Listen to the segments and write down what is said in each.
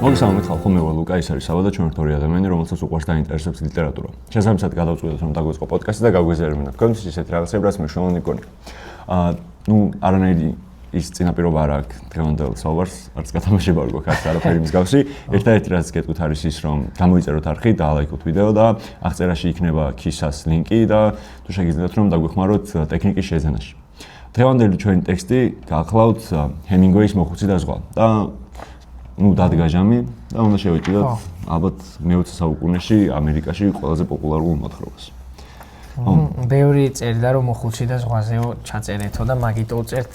მოგესალმებით ხალხო, მე ვარ ლუკა, ეს არის საბა და ჩვენ ერთორი ადამიანი, რომელსაც უყვარს და ინტერესებს ლიტერატურა. შესაბამისად გადავწყვიტეთ, რომ დაგვეწყო პოდკასტი და გავგვეზიარებინა თქვენთვის ისეთ რაღაცებს, რაც მნიშვნელოვანი გქონია. არანაირი ის წინაპირობა არ აქვს დღევანდელ საუბარს, არც გათამაშება არ გვაქვს არაფერი მსგავსი. ერთადერთი რაც გეტყვით არის ის, რომ გამოიწეროთ არხი, დაალაიქოთ ვიდეო და აღწერაში იქნება ქისას ლინკი და თუ შეგიძლიათ რომ დაგვეხმაროთ ტექნიკის შეძენაში. დღევანდელი ჩვენი ტექსტი გაახლავთ ჰემინგუეის მოხუცი და ზღვა და დადგა ჟამი და უნდა შევეჭიდოთ ალბათ მე-20 საუკუნეში ამერიკაში ყველაზე პოპულარულ მოთხრობას. ბევრი წერდა რომ მოხუცი და ზღვაზეო ჩაწერეთო და მაგით უწერთ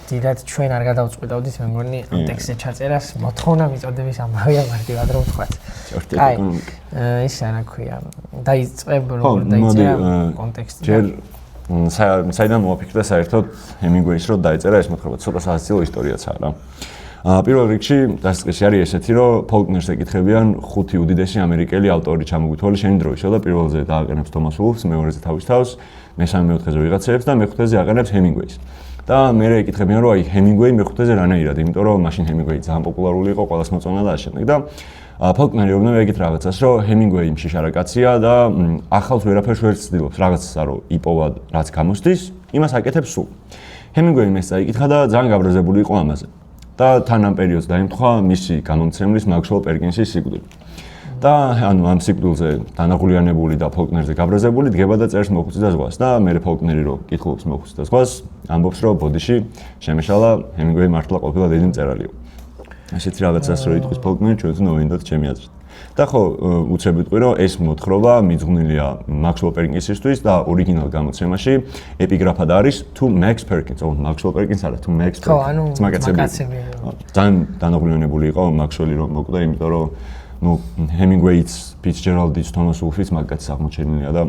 დიდად ჩვენ არ გადავწყვიტავდით მე მგონი ამ ტექსტზე ჩაწერას მოთხოვნა მიწოდების ამბავია მარტივად რომ ვთქვათ. აი ის რა ქვია დაიწყებ როგორ დაიწერა კონტექსტი. ჯერ საიდან მოვაფიქრდა საერთოდ ჰემინგუეის რომ დაიწერა ეს მოთხრობა, ცოტა სასაცილო ისტორიაცაა რა. პირველ რიგში დასაწყისი არის ესეთი, რომ ფოლკნერს ეკითხებიან 5 უდიდესი ამერიკელი ავტორი ჩამოგვითვალე შენი დროისა და პირველზე დააყენებს თომას ულფს, მეორეზე თავის თავს, მესამე მეოთხეზე ვიღაცებს და მეხუთეზე აყენებს ჰემინგუეის. და მერე ეკითხებიან, რომ აი ჰემინგუეი მეხუთეზე რანაირად, იმიტომ რომ მაშინ ჰემინგუეი ძალიან პოპულარული იყო, ყველას მოწონა და ასე შემდეგ და ფოლკნერი უბნება ეგეთ რაღაცას, რომ ჰემინგუეი მშიშარა კაცია და ახალს ვერაფერს ვერ ცდილობს, რაღაცა რომ იპოვა, რაც გამოსდის, იმას აკეთებს სულ. ჰემინგუეი ეს წაიკითხა და ძალიან გაბრაზებული იყო ამაზე. და თან ამ პერიოდს დაემთხვა მისი გამომცემლის მაქსველ პერკინსის სიკვდილი. და ანუ ამ სიკვდილზე დანაღულიანებული და ფოლკნერზე გაბრაზებული დგება და წერს მოხუცი და ზღვას და მე ფოლკნერი რო კითხულობს მოხუცი და ზღვას, ამბობს რომ ბოდიში შემეშალა ჰემინგუეი მართლა ყოფილა დიდი მწერალიო. ასეთი რაღაცას რო იტყვის ფოლკნერი ჩვენ ნოვინდოთ ჩემი აზრით. და ხო უცებ ვიტყვი რომ ეს მოთხრობა მიძღვნილია მაქსველ პერკინსისთვის და ორიგინალ გამოცემაში ეპიგრაფად არის to Max Perkins, მაქსველ პერკინს არა, to Max Perkins. ხო, ანუ მაგაცები. ძალიან დანაღულიანებული იყო მაქსველი რომ მოკვდა, იმიტომ რომ ჰემინგუეიც, ფიცჯერალდის, თომას ულფიც მაგაცს აღმოჩენილია და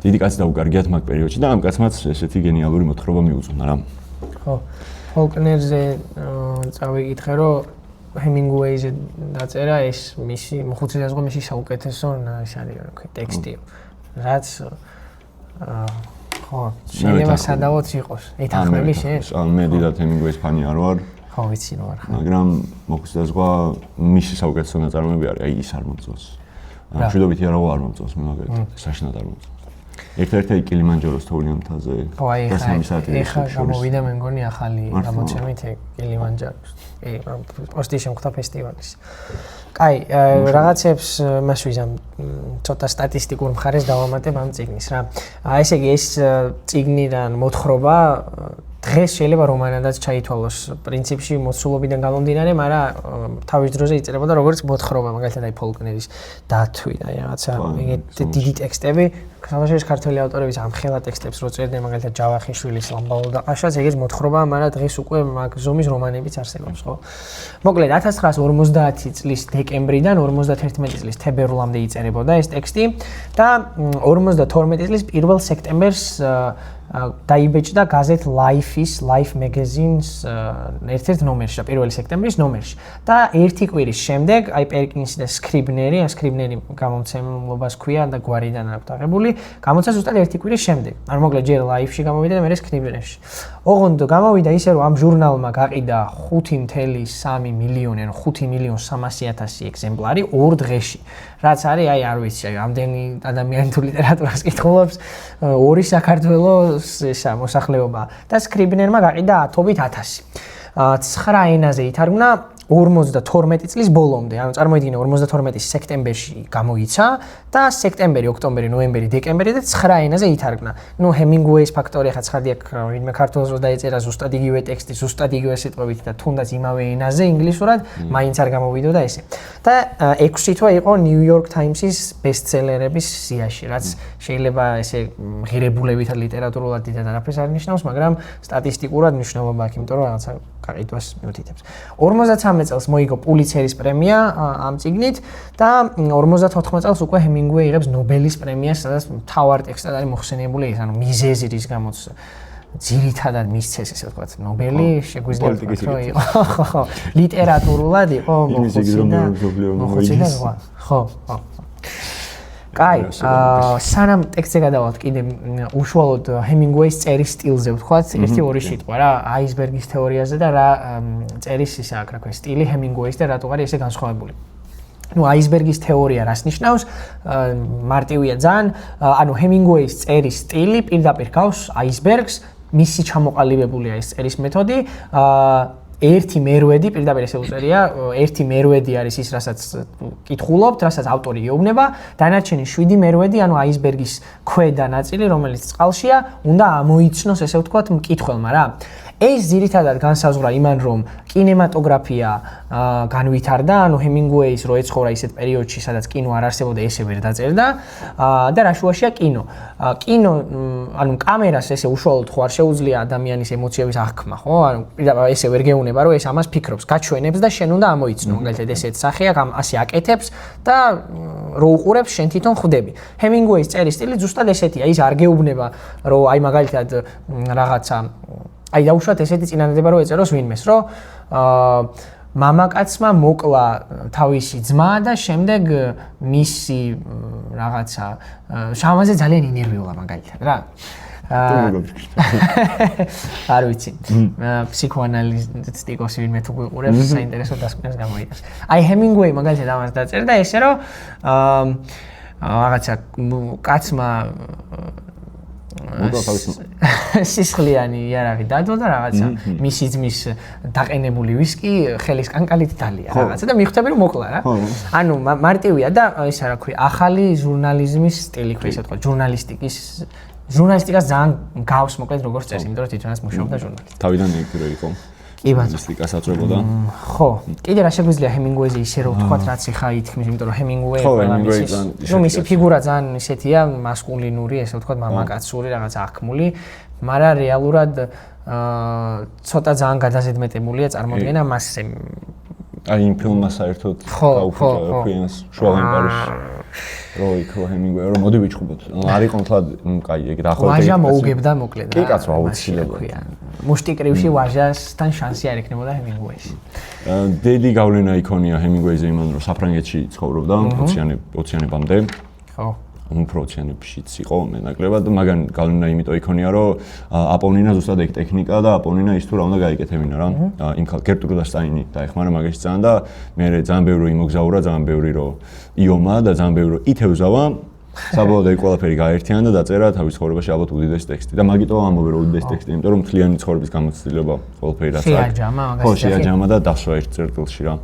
დიდი კაცი დაუკარგიათ მაგ პერიოდში და ამ კაცმაც ესეთი გენიალური მოთხრობა მიუძღვნა რა. ხო. ფოლკნერზე წავიკითხე რომ ჰემინგუეიზე დაწერა ეს მისი მოხუცი და ზღვა მისი საუკეთესო ის არის რა ქვია ტექსტი. რაც ხო, შეიძლება სადავოც იყოს. ეთანხმები შენ? მე დიდად ჰემინგუეის ფანი არ ვარ. ხო, ვიცი რომ არ ხარ. მაგრამ მოხუცი და ზღვა მისი საუკეთესო ნაწარმოები არის, აი ის არ მომწონს. მშვიდობითი არა არ მომწონს მე მაგალითად, საშინად არ მომწონს. ერთ-ერთი კილიმანჯაროს თოვლიან მთაზე. ხო, აი ეხა გამოვიდა მე მგონი ახალი გამოცემით კილიმანჯაროს. პოსტი შემხვდა ფესტივალის. კაი, რაღაცებს მას ვიზამ ცოტა სტატისტიკურ მხარეს დავამატებ ამ წიგნის რა. ესე იგი ეს წიგნიდან მოთხრობა დღეს შეიძლება რომანადაც ჩაითვალოს პრინციპში მოცულობიდან გამომდინარე, მაგრამ თავის დროზე იწერებოდა როგორც მოთხრობა, მაგალითად აი ფოლკნერის დათვი და რაღაცა ეგეთი დიდი ტექსტები. ხალხაშორის ქართველი ავტორების ამხელა ტექსტებს რო წერდნენ, მაგალითად ჯავახიშვილის ლამბაო და ყაშას, ეგეც მოთხრობა, მაგრამ დღეს უკვე მაგ ზომის რომანებიც არსებობს, ხო? მოკლედ 1950 წლის დეკემბრიდან 51 წლის თებერვლამდე იწერებოდა ეს ტექსტი და 52 წლის 1 სექტემბერს დაიბეჭდა გაზეთ Life Magazine-ს ერთ-ერთ ნომერში, 1 სექტემბრის ნომერში. და ერთი კვირის შემდეგ, აი პერკინსი და სკრიბნერი გამომცემლობას ქვია და გვარიდან აქვს აღებული, გამოცა ზუსტად ერთი კვირის შემდეგ. ანუ მოკლედ ჯერ Life-ში გამოვიდა და მერე სკრიბნერში. ოღონდ გამოვიდა ისე, რომ ამ ჟურნალმა გაყიდა 5.3 მილიონი, ანუ 5.300.000 ეგზემპლარი ორ დღეში. რაც არის, აი არ ვიცი, აი ამდენი ადამიანი თუ ლიტერატურას კითხულობს, ორი საქართველოს ესა მოსახლეობა და სკრიბნერმა გაყიდა 10,000. 9 ენაზე ითარგმნა 52 წლის ბოლომდე, ანუ წარმოიდგინე 52 სექტემბერში გამოიცა და სექტემბერი, ოქტომბერი, ნოემბერი, დეკემბერი და 9 ენაზე ითარგმნა. ნუ ჰემინგუეის ფაქტორი ხა ცხადი აქ ვინმე ქართულს რო დაეწერა ზუსტად იგივე ტექსტი, ზუსტად იგივე სიტყვებით და თუნდაც იმავე ენაზე ინგლისურად, მაინც არ გამოვიდოდა ესე. და 6 თვე იყო New York Times-ის ბესტსელერების სიაში, რაც შეიძლება ესე ღირებულებით ლიტერატურულად დიდად არაფერს არ ნიშნავს, მაგრამ სტატისტიკურად მნიშვნელობა აქვს, იმიტომ რომ რაღაცა გაყიდვას მიუთითებს. 53 წელს მოიგო პულიცერის პრემია ამ წიგნით და 54 წელს უკვე ჰემინგუეი იღებს ნობელის პრემიას, სადაც მთავარ ტექსტად არის მოხსენიებული ის, ანუ მიზეზი რის გამოც ძირითადად მისცეს ესე ვთქვათ, ნობელი შეგვიძლია რომ იყო, ხო, ლიტერატურულად იყო მოხუცი და ზღვა. ხო. კაი, სანამ ტექსტზე გადავალთ კიდე უშუალოდ ჰემინგუეის წერის სტილზე ვთქვათ, ერთი-ორი სიტყვა რა, აისბერგის თეორიაზე და რა წერის ისა აქ რა ქვია, სტილი ჰემინგუეის და რატო არის ესე განსხვავებული. Ну, აისბერგის თეორია რას ნიშნავს? მარტივია ძალიან. ანუ ჰემინგუეის წერის სტილი პირდაპირ გავს აისბერგს, მისი ჩამოყალიბებულია ეს წერის მეთოდი. ერთი მერვედი პირდაპირ ესე უწერია, ერთი მერვედი არის ის, რასაც კითხულობთ, რასაც ავტორი ეუბნება, დანარჩენი 7 მერვედი, ანუ აისბერგის ქვედა ნაწილი, რომელიც წყალშია, უნდა ამოიცნოს, ესე ვთქვათ, მკითხველმა რა. ეს ძირითადად განსაზღვრა იმან, რომ კინემატოგრაფია განვითარდა, ანუ ჰემინგუეის რო ეცხოვრა ისეთ პერიოდში, სადაც კინო არ არსებობდა, ესე ვერ დაწერდა და რა შუაშია კინო. კინო, ანუ კამერას ესე უშუალოდ ხო არ შეუძლია ადამიანის ემოციების აღქმა, ხო? ანუ ესე ვერ გეუნება, რომ ეს ამას ფიქრობს, გაჩვენებს და შენ უნდა ამოიცნო. მაგალითად ესეთ სახე აქ ასე აკეთებს და რო უყურებს შენ თვითონ ხვდები. ჰემინგუეის წერის სტილი ზუსტად ესეთია, ის არ გეუბნება, რომ აი მაგალითად რაღაცა აი დაუშვათ ესეთი წინადადება რო ეწეროს ვინმეს, რომ მამაკაცმა მოკლა თავისი ძმა და შემდეგ მისი რაღაცა შამაზე ძალიან ინერვიულა მაგალითად რა. არ ვიცი. ფსიქოანალისტიკოსი ვინმე თუ გვიყურებს, საინტერესო დასკვნას გამოიგებს. აი ჰემინგუეი მაგალითად ამას დაწერდა ესე რომ რაღაცა კაცმა სისხლიანი იარაღი დადო და რაღაცა მისი ძმის დაყენებული ვისკი ხელის კანკალით დალია რაღაცა და მიხვდები რომ მოკლა რა. ანუ მარტივია და ისა რა ქვია, ახალი ჟურნალიზმის სტილი ქვია, ესე ვთქვა, ჟურნალისტიკას ძალიან გავს მოკლედ როგორც წესი, იმიტომ რომ თვითონაც მუშაობდა ჟურნალისტი. თავიდან ეგრე იყო. კი ბატონო. ჟურნალისტიკას აწვებოდა. ხო, კიდე რა შეგვიძლია ჰემინგუეზე ისე რომ ვთქვათ, რაც ეხა ითქმის, იმიტომ რომ ჰემინგუეი მისი ფიგურა ძალიან ისეთია, მასკულინური, ესე ვთქვათ, მამაკაცური, რაღაც აღქმული, მაგრამ რეალურად ცოტა ძალიან გადაზედმეტებულია წარმოდგენა მასზე. აი იმ ფილმმა საერთოდ გაუფუჭა ფილმს შუა იმპერიაში. რო იქო ჰემინგუეი, რომ მოდი ვიჩხუბოთ. არ იყო თლად, კაი, ეგ დაახლოებით. ვაჟა მოუგებდა მოკლედ რა. კი კაცო, აუცილებლად. მუშტიკრივში ვაჟასთან შანსი არ ექნებოდა ჰემინგუეის. დიდი გავლენა იქონია ჰემინგუეიზე იმან, რომ საფრანგეთში ცხოვრობდა 20-იანებამდე. ხო. უმფროციანებშიც იყო ნაკლებად, მაგრამ გავლენა იმიტომ იქონია, რომ აპოვნინა ზუსტად ეგ ტექნიკა და აპოვნინა ის თუ რა უნდა გაიკეთებინა რა. იმ გერტრუდა შტაინი დაეხმარა მაგაში ძალიან და მე ძალიან ბევრი იმოგზაურა, ძალიან ბევრი რო იომა და ძალიან ბევრი ითევზავა. საბოლოოდ ეგ ყველაფერი გაერთიანა და დაწერა თავის ცხოვრებაში ალბათ უდიდესი ტექსტი და მაგიტო ამბობ რომ უდიდესი ტექსტი, იმიტომ რომ მთლიანი ცხოვრების გამოცდილება ყველაფერი რაც აქვს. შეაჯამა მაგას. ხო, შეაჯამა და დასვა ერთ წერტილში რა.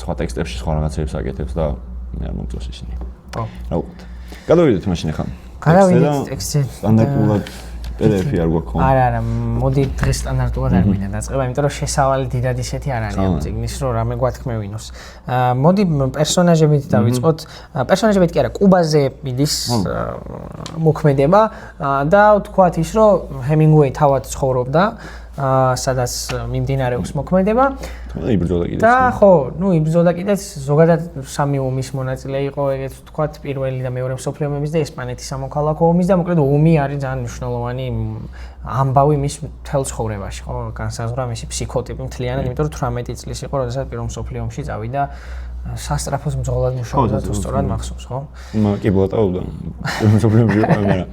სხვა ტექსტებში სხვა რაღაცებს აკეთებს და მე არ მომწონს ისინი. ხო. რა ვთქვათ. გადავიდეთ მაშინ ახლა. გადავიდეთ ტექსტზე. სტანდარტულად PDF-ი არ გვაქვს. არა, მოდი დღეს სტანდარტულად არ მინდა დაწყება, იმიტომ რომ შესავალი დიდად ისეთი არ არის ამ წიგნის, რომ რამე გვათქმევინოს. მოდი პერსონაჟებით დავიწყოთ. პერსონაჟებით კი არა, კუბაზე მიდის მოქმედება და ვთქვათ ის, რომ ჰემინგუეი თავად ცხოვრობდა სადაც მიმდინარეობს მოქმედება. იბრძოდა კიდეც. და ხო, ნუ იბრძოდა კიდეც, ზოგადად სამი ომის მონაწილე იყო, ეგეც ვთქვათ, პირველი და მეორე მსოფლიო ომის და ესპანეთის სამოქალაქო ომის და მოკლედ ომი არის ძალიან მნიშვნელოვანი ამბავი მის მთელ ცხოვრებაში, ხო, განსაზღვრა მისი ფსიქოტიპი მთლიანად, იმიტომ რომ 18 წლის იყო, როდესაც პირველ მსოფლიო ომში წავიდა სასტრაფოს მძღოლად მუშაობდა თუ სწორად მახსოვს, ხო? კი ბლატაობდა. მსოფლიო ომში იყო, მაგრამ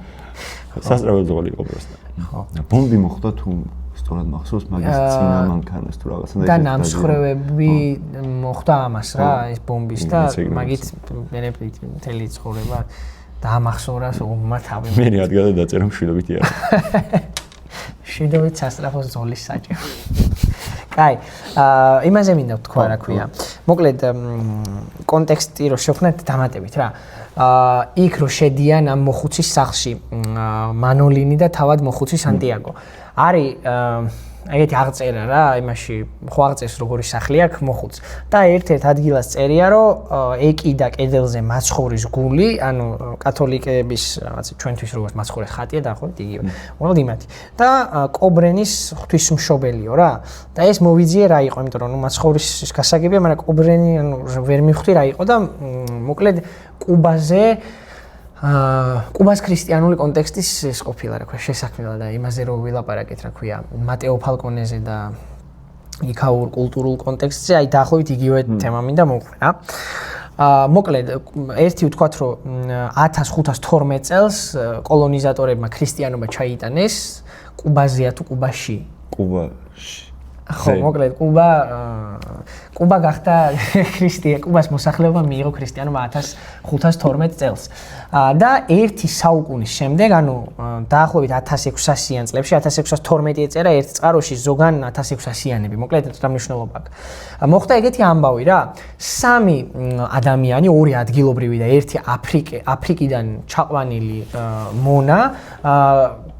სასტრაფოს მძღოლი იყო პროსტა. ხო. ბომბი მოხდა თუ სწორად მახსოვს მაგის წინა მანქანას თუ რაღაცა და ნამსხვრევები მოხდა ამას რა, ეს ბომბის და მაგით მერეფით მთელი ცხოვრება დაამახსოვრა ომმა თავი. მე რადგან დაწერა მშვიდობითი არა. მშვიდობით სასტრაფოს ზოლის საჭირო. კაი, იმაზე მინდა ვთქვა რა ქვია. მოკლედ კონტექსტი რო შევხნათ დამატებით რა. იქ რო შედიან ამ მოხუცის სახლში მანოლინი და თავად მოხუცი სანტიაგო. არის ეგეთი აღწერა რა, იმაში ხო აღწერს როგორი სახლი აქვს მოხუც და ერთ-ერთ ადგილას წერია რომ ეკიდა კედელზე მაცხოვრის გული, ანუ კათოლიკეების რაღაცა ჩვენთვის როგორც მაცხოვრის ხატია დაახლოებით იგივე. უბრალოდ იმათი. და კობრენის ღვთისმშობელიო რა. და ეს მოვიძიე რა იყო, იმიტომ რომ ნუ მაცხოვრის გასაგებია, მაგრამ კობრენი ანუ ვერ მივხვდი რა იყო და მოკლედ კუბაზე კუბას ქრისტიანული კონტექსტის ეს ყოფილა რა ქვია შესაქმნელა და იმაზე რომ ვილაპარაკეთ რა ქვია მატეო ფალკონეზე და იქაურ კულტურულ კონტექსტზე აი დაახლოებით იგივე თემა მინდა მოვყვე რა. მოკლედ ერთი ვთქვათ რომ 1512 წელს კოლონიზატორებმა ქრისტიანობა ჩაიტანეს კუბაზეა თუ კუბაში? კუბაში. ხო, მოკლედ კუბა გახდა კუბას მოსახლეობა მიიღო ქრისტიანობა 1512 წელს. და ერთი საუკუნის შემდეგ, ანუ დაახლოებით 1600-იან წლებში, 1612 ეწერა ერთ წყაროში ზოგან 1600-იანები, მოკლედ რა მნიშვნელობა აქვს. მოხდა ეგეთი ამბავი რა, სამი ადამიანი, ორი ადგილობრივი და ერთი აფრიკიდან ჩაყვანილი მონა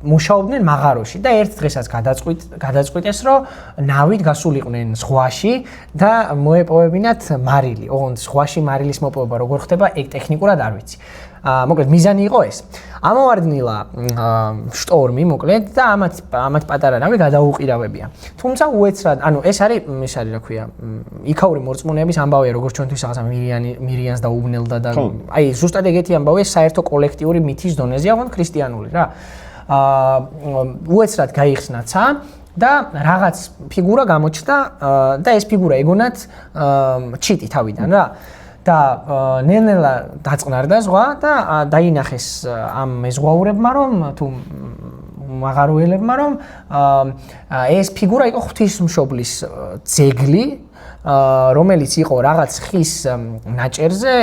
მუშაობდნენ მაღაროში და ერთ დღესაც გადაწყვიტეს, რომ ნავით გასულიყვნენ ზღვაში და მოეპოვებინათ მარილი. ოღონდ ზღვაში მარილის მოპოვება როგორ ხდება, ეგ ტექნიკურად არ ვიცი. მოკლედ მიზანი იყო ეს. ამოვარდნილა შტორმი, მოკლედ და ამათ პატარა ნავი გადაუყირავებია. თუმცა უეცრად, ანუ ეს არის რა ქვია, იქაური მორწმუნეების ამბავია, როგორც ჩვენთვის რაღაცა მირიანს დაუბნელდა და აი ზუსტად ეგეთი ამბავია საერთო კოლექტიური მითის დონეზე, აღონ ქრისტიანული რა. უეცრად გაიხსნაცა და რაღაც ფიგურა გამოჩნდა და ეს ფიგურა ეგონათ ჩიტი თავიდან რა. და ნელ-ნელა დაწყნარდა ზღვა და დაინახეს ამ მეზღვაურებმა რომ თუ მაღაროელებმა რომ ეს ფიგურა იყო ღვთისმშობლის ძეგლი, რომელიც იყო რაღაც ხის ნაჭერზე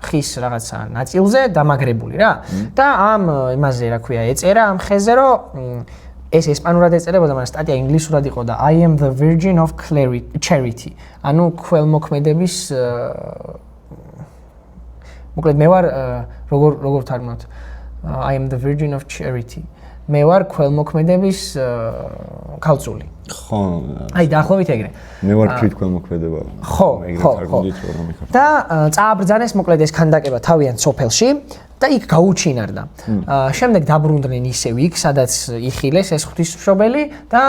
ხის რაღაცა ნაწილზე დამაგრებული რა. და ამ იმაზე რა ქვია ეწერა ამ ხეზე რომ ეს ესპანურად ეწერებოდა, მაგრამ სტატია ინგლისურად იყო და I am the virgin of charity. ანუ ქველმოქმედების მოკლედ მე ვარ როგორ თარგმნოთ I am the virgin of charity. მე ვარ ქველმოქმედების ქალწული. ხო. აი დაახლოებით ეგრე. მე ვარ ფრით ქველმოქმედება. ხო. და წააბრძანეს მოკლედ ეს ქანდაკება თავიანთ სოფელში და იქ გაუჩინარდა. შემდეგ დაბრუნდნენ ისევ იქ, სადაც იხილეს ეს ღვთისმშობელი და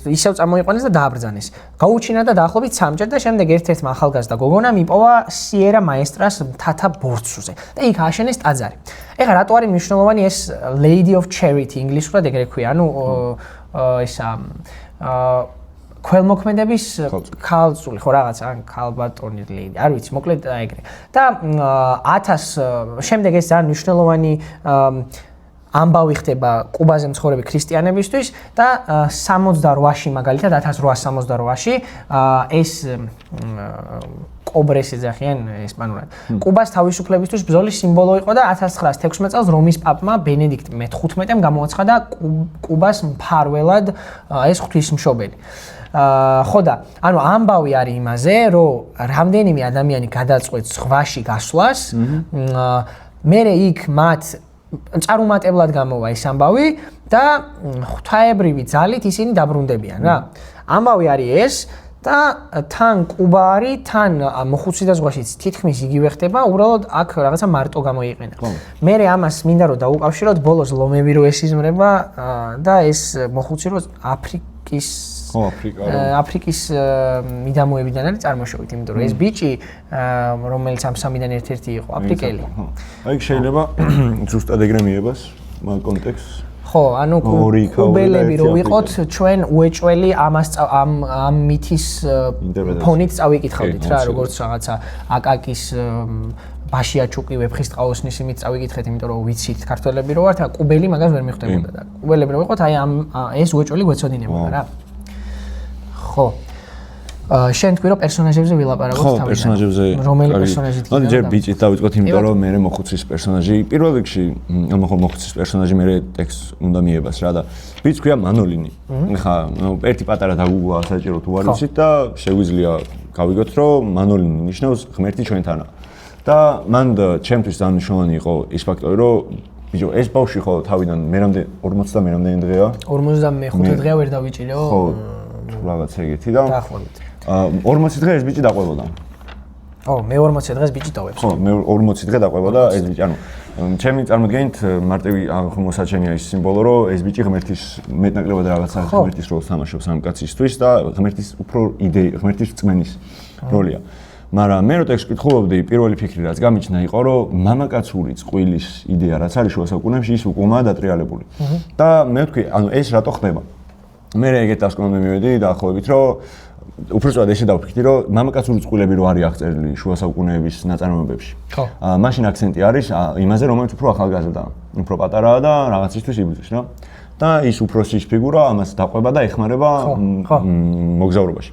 ისევ წამოიყვანეს და დააბრძანეს. გაუჩინარდა დაახლოებით 3 ჯერ და შემდეგ ერთ-ერთმა ახალგაზრდა გოგონამ იპოვა სიერა მაესტრას მთათა ბორცვზე და იქ ააშენეს ტაძარი. ეხლა რატო არის მნიშვნელოვანი ეს Lady of Charity ინგლისურად ეგრე ქვია, ანუ ისა ქველმოქმედების ქალწული ხო რაღაცა ან ქალბატონი ლეიდი არ ვიცი მოკლედ ეგრე და 1000 შემდეგ ეს ძალიან მნიშვნელოვანი ამბავი ხდება კუბაზე მცხოვრები ქრისტიანებისთვის და 68-ში მაგალითად 1868-ში ეს კობრეს ეძახიან ესპანურად. კუბას თავისუფლებისთვის ბრძოლის სიმბოლო იყო და 1916 წელს რომის პაპმა ბენედიქტ მე-15-მ გამოაცხადა კუბას მფარველად ეს ღვთისმშობელი. ხო და ანუ ამბავი არის იმაზე, რომ რამდენიმე ადამიანი გადაწყვეტს ზღვაში გასვლას, მერე იქ მათ წარუმატებლად გამოვა ეს ამბავი და ღვთაებრივი ძალით ისინი დაბრუნდებიან რა. ამბავი არის ეს და თან კუბა არის, თან მოხუცი და ზღვაშიც თითქმის იგივე ხდება, უბრალოდ აქ რაღაცა მარტო გამოიყენა. მერე ამას მინდა რომ დაუკავშიროთ ბოლოს ლომები რო ესიზმრება და ეს მოხუცი რო აფრიკის მიდამოებიდან არის წარმოშობით, იმიტომ რომ ეს ბიჭი რომელიც ამ სამიდან ერთ-ერთი იყო აფრიკელი. აი შეიძლება ზუსტად ეგრე მიებას მაგ კონტექსტს. ხო, ანუ კუბელები რო ვიყოთ ჩვენ უეჭველი ამ მითის ფონით წავიკითხავდით რა, როგორც რაღაცა აკაკის ბაშიაჩუკი ვეფხისტყაოსნის იმით წავიკითხეთ, იმიტომ რომ ვიცით ქართველები რო ვართ, კუბელი მაგას ვერ მიხვდებოდა და კუბელები რო ვიყოთ, აი ეს უეჭველი გვეცოდინებოდა რა. ხო. შენ თქვი რომ პერსონაჟებზე ვილაპარაკოთ თავიდან. ხო, პერსონაჟებზე. რომელი პერსონაჟი თქვი? ანუ ჯერ ბიჭით დავიწყოთ, იმიტომ რომ მე მოხუცის პერსონაჟი, პირველ რიგში მოხუცის პერსონაჟი მე ტექსტს უნდა მიებას რა და ბიჭს ქვია მანოლინი. ხა, ერთი პატარა დაგუგლა საჭირო თუ არ ვიცით და შეგვიძლია გავიგოთ რომ მანოლინი ნიშნავს ღმერთი ჩვენთანაა. და მან ჩემთვის ძალიან მნიშვნელოვანი იყო ის ფაქტორი, რომ ბიჭო ეს ბავშვი ხო თავიდან მერამდე 40 და მერამდენი დღეა. 45 დღეა ვერ დავიჭირეო. ხო, რაღაც ეგეთი და დაახლოებით. 40 დღე ეს ბიჭი დაყვებოდა. ო, მე 40 დღეს ბიჭი დავებს. ხო, მე 40 დღე დაყვებოდა ეს ბიჭი. ანუ ჩემი წარმოდგენით მარტივი აღმოსაჩენია ის სიმბოლო, რომ ეს ბიჭი ღმერთის მეტნაკლებად რაღაცა ღმერთის როლს თამაშობს ამ კაცისთვის და ღმერთის უფრო ღმერთის რწმენის როლია. მაგრამ მე რო ტექსტს ვკითხულობდი, პირველი ფიქრი რაც გამიჩნდა იყო, რომ მამაკაცური წყვილის იდეა რაც არის შუა საუკუნეებში, ის უკუმაა დატრიალებული. და მე ვთქვი, ანუ ეს რატო ხდება? მე ეგეთ დასკვნამდე მივედი დაახლოებით, რომ უბრალოდ ესე დავფიქრდი, რომ მამაკაცური წყვილები რო არის აღწერილი შუა საუკუნეების ნაწარმოებებში. ხო. მაშინ აქცენტი არის იმაზე, რომელიც უფრო ახალგაზრდაა, უფრო პატარაა და რაღაცისთვის იბრძვის რა. და ის უფროსის ფიგურა ამას დაყვება და ეხმარება მოგზაურობაში.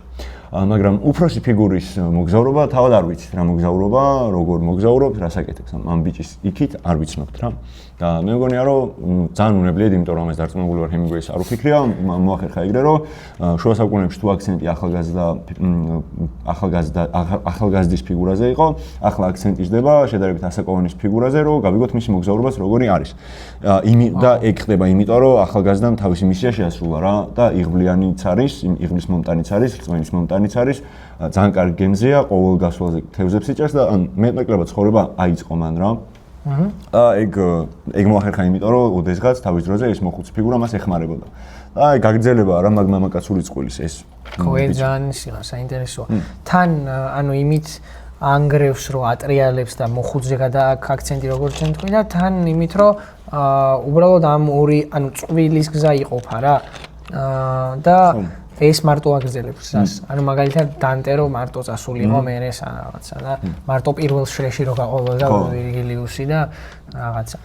მაგრამ უფროსი ფიგურის მოგზაურობა თავად არ ვიცით რა მოგზაურობა, როგორ მოგზაურობთ, რა საკეთებს ამ ბიჭის იქით არ ვიცნობთ რა. და მე მგონია რომ ძალიან უნებლიეთ, იმიტომ რომ ეს დარწმუნებული ვარ ჰემინგუეის არ უფიქრია, მოახერხა ეგრე რომ შუა საუკუნეებში თუ აქცენტი ახალგაზრდის ფიგურაზე იყო, ახლა აქცენტი ჯდება შედარებით ასაკოვანის ფიგურაზე, რომ გავიგოთ მისი მოგზაურობაც როგორი არის. და ეგ ხდება იმიტომ რომ ახალგაზრდამ თავისი მისია შეასრულა რა და იღბლიანიც არის, იღბლის მომტანიც არის, რწმენის მომტანიც არის, ძალიან კარგი გემზეა, ყოველ გასვლაზე თევზებს იჭერს და მეტნაკლებად ცხოვრება აიწყო მან რა. ეგ მოახერხა იმიტომ რომ ოდესღაც თავის დროზე ეს მოხუცი ფიგურა მას ეხმარებოდა. და გაგრძელება რა მამაკაცური წყვილის ეს. ხო, ეს ძალიან საინტერესოა. თან ანუ იმით ანგრევს რომ ატრიალებს და მოხუცზე გადააქ აქცენტი როგორც ჩვენ თქვი და თან იმით რომ უბრალოდ ამ ორი ანუ წყვილის გზა იყოფა რა. და ეს მარტო აგრძელებს რას. ანუ მაგალითად დანტე რომ მარტო წასულიყო მერე რაღაცა და მარტო პირველ შრეში რო გაყოლოდა ვირგილიუსი და რაღაცა.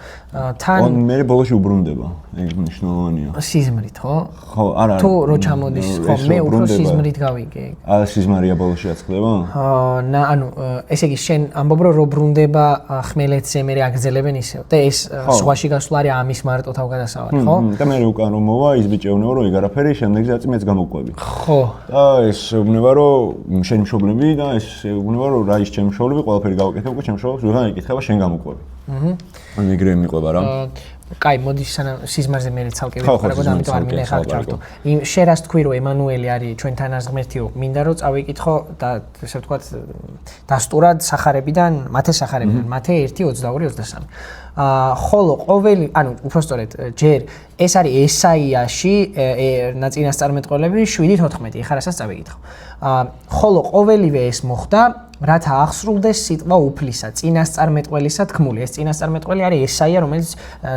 თან მერე ბოლოში უბრუნდება. ეგ მნიშვნელოვანია. სიზმრით ხო? ხო, არა. თუ რო ჩამოდის ხო მე უფრო სიზმრით გავიგე. სიზმარია ბოლოშიაც ხდება? ანუ ესე იგი შენ ამბობ რომ ბრუნდება ხმელეთზე მერე აგრძელებენ ისევ და ეს სხვაში გასვლა არის ამის მარტო თავგადასავალი ხო? და მე უკან რომ მოვა ის ბიჭი ეუბნება რომ ეგ არაფერი შემდეგზე აწი მეც გამოვყვე. ხო. და ეს ეუბნება რომ შენი მშობლები და ეს ეუბნება რომ რა ის ჩემი მშობლები ყველაფერი გავაკეთებ უკვე ჩემი მშობლებს ვიღან იკითხება შენ გამოვყვები. ან ეგრე მიყვება რა. კაი, მოდი სანამ სიზმარზე მე ცალკე ვიყურებ და ამიტომ არ მინდა ხარ ჩართო. შენ რას თქვი რომ ემანუელი არის ჩვენთან აღღმერთიო, მინდა რომ წავიკითხო და ესე ვთქვათ დასტურად სახარებიდან, მათე სახარებიდან, მათე 1:22-23. ხოლო ყოველი, ანუ უბრალოდ ჯერ ეს არის ესაიაში ნაწინასწარმეტყველები 7:14, ეხლა რასაც წავიკითხო. ხოლო ყოველივე ეს მოხდა რათა აღსრულდეს სიტყვა უფლისა, წინასწარმეტყველისა თქმული. ეს წინასწარმეტყველი არის ესაია, რომელიც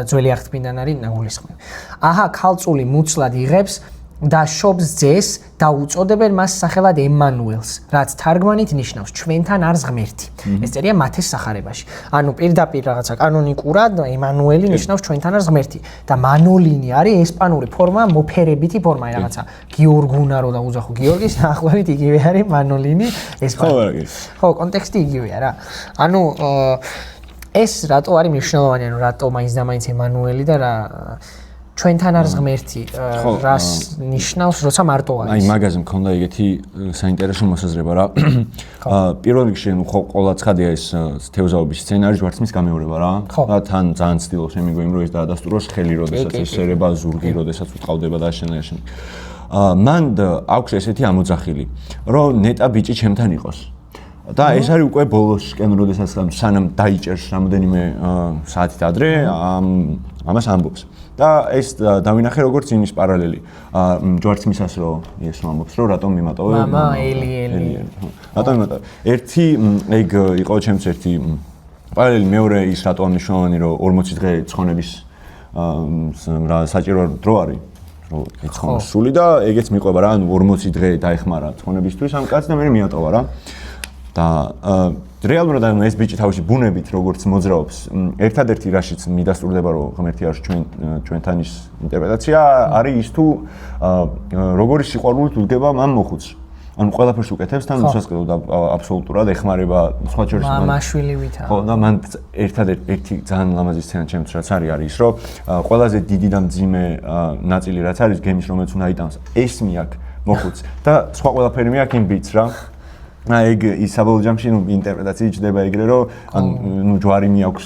ძველი აღთქმიდან არის ნაგულისხმული. აჰა, ქალწული მუცლად იღებს და შობს ძეს და უწოდებენ მას სახელად ემანუელს, რაც თარგმანით ნიშნავს ჩვენთან არის ღმერთი. ეს წერია მათეს სახარებაში. ანუ პირდაპირ რაღაცა კანონიკურად ემანუელი ნიშნავს ჩვენთან არის ღმერთი და მანოლინი არის ესპანური ფორმა, მოფერებითი ფორმა, რაღაცა გიორგუნა რო დაუძახო გიორგის, ახლავით იგივე არის მანოლინი ესპანური. ხო, კონტექსტი იგივეა რა. ანუ ეს რატო არის მნიშვნელოვანი, ანუ რატო მაინც და მაინც ემანუელი და რა ჩვენთან არის ღმერთი, რას ნიშნავს, როცა მარტო არის. აი მაგაზე მქონდა ეგეთი საინტერესო მოსაზრება რა. პირველ რიგში ხო ყველა ცხადია ეს თევზაობის სცენარის ვარცმის გამეორება რა. და თან ძალიან ცდილობს ჰემინგუეიმ რომ ეს დაადასტუროს ხელი, როდესაც ეს სერება ზურგი, როდესაც უტყავდება და შენ. მან აქვს ესეთი ამოძახილი, რომ ნეტა ბიჭი ჩემთან იყოს. და ეს არის უკვე ბოლოსკენ, როდესაც სანამ დაიჭერს რამოდენიმე საათით ადრე ამას ამბობს. და ეს დავინახე როგორც იმის პარალელი. ჯვარცმისას რომ ეს ამბობს რომ რატომ მიმატოვე მამა ელი. რატომ მიმატოვე? ერთი ეგ იყო ჩემს ერთი პარალელი, მეორე ის რატომ მნიშვნელოვანი რომ 40 დღე ცხონების რა საჭირო დრო არის. რომ ეცხონა სული და ეგეც მიყვება რა, ანუ 40 დღე დაეხმარა ცხონებისთვის ამ კაცს და მე მიატოვა რა. და რეალურად ეს ბიჭი თავისი ბუნებით როგორც მოძრაობს, ერთადერთი რაშიც მიდასტურდება რომ ღმერთი არის ჩვენთან ის ინტერპრეტაცია არის ის თუ როგორი სიყვარულით უდგება მამ მოხუცს. ანუ ყველაფერს უკეთებს თან უსასყიდოდ აბსოლუტურად ეხმარება სხვა შორის მამაშვილივითა. ხო და მან ერთადერთი ძალიან ლამაზი სცენა ჩემთვის რაც არის ის რომ ყველაზე დიდი და მძიმე ნაწილი რაც არის გემის რომელიც უნდა იტანოს ეს მიაქვს მოხუცს და სხვა ყველაფერი მიაქვს იმ ბიჭს რა. ეგ ის საბოლოო ჯამში ინტერპრეტაცია იჭდება ეგრე რომ ანუ ჯვარი მიაქვს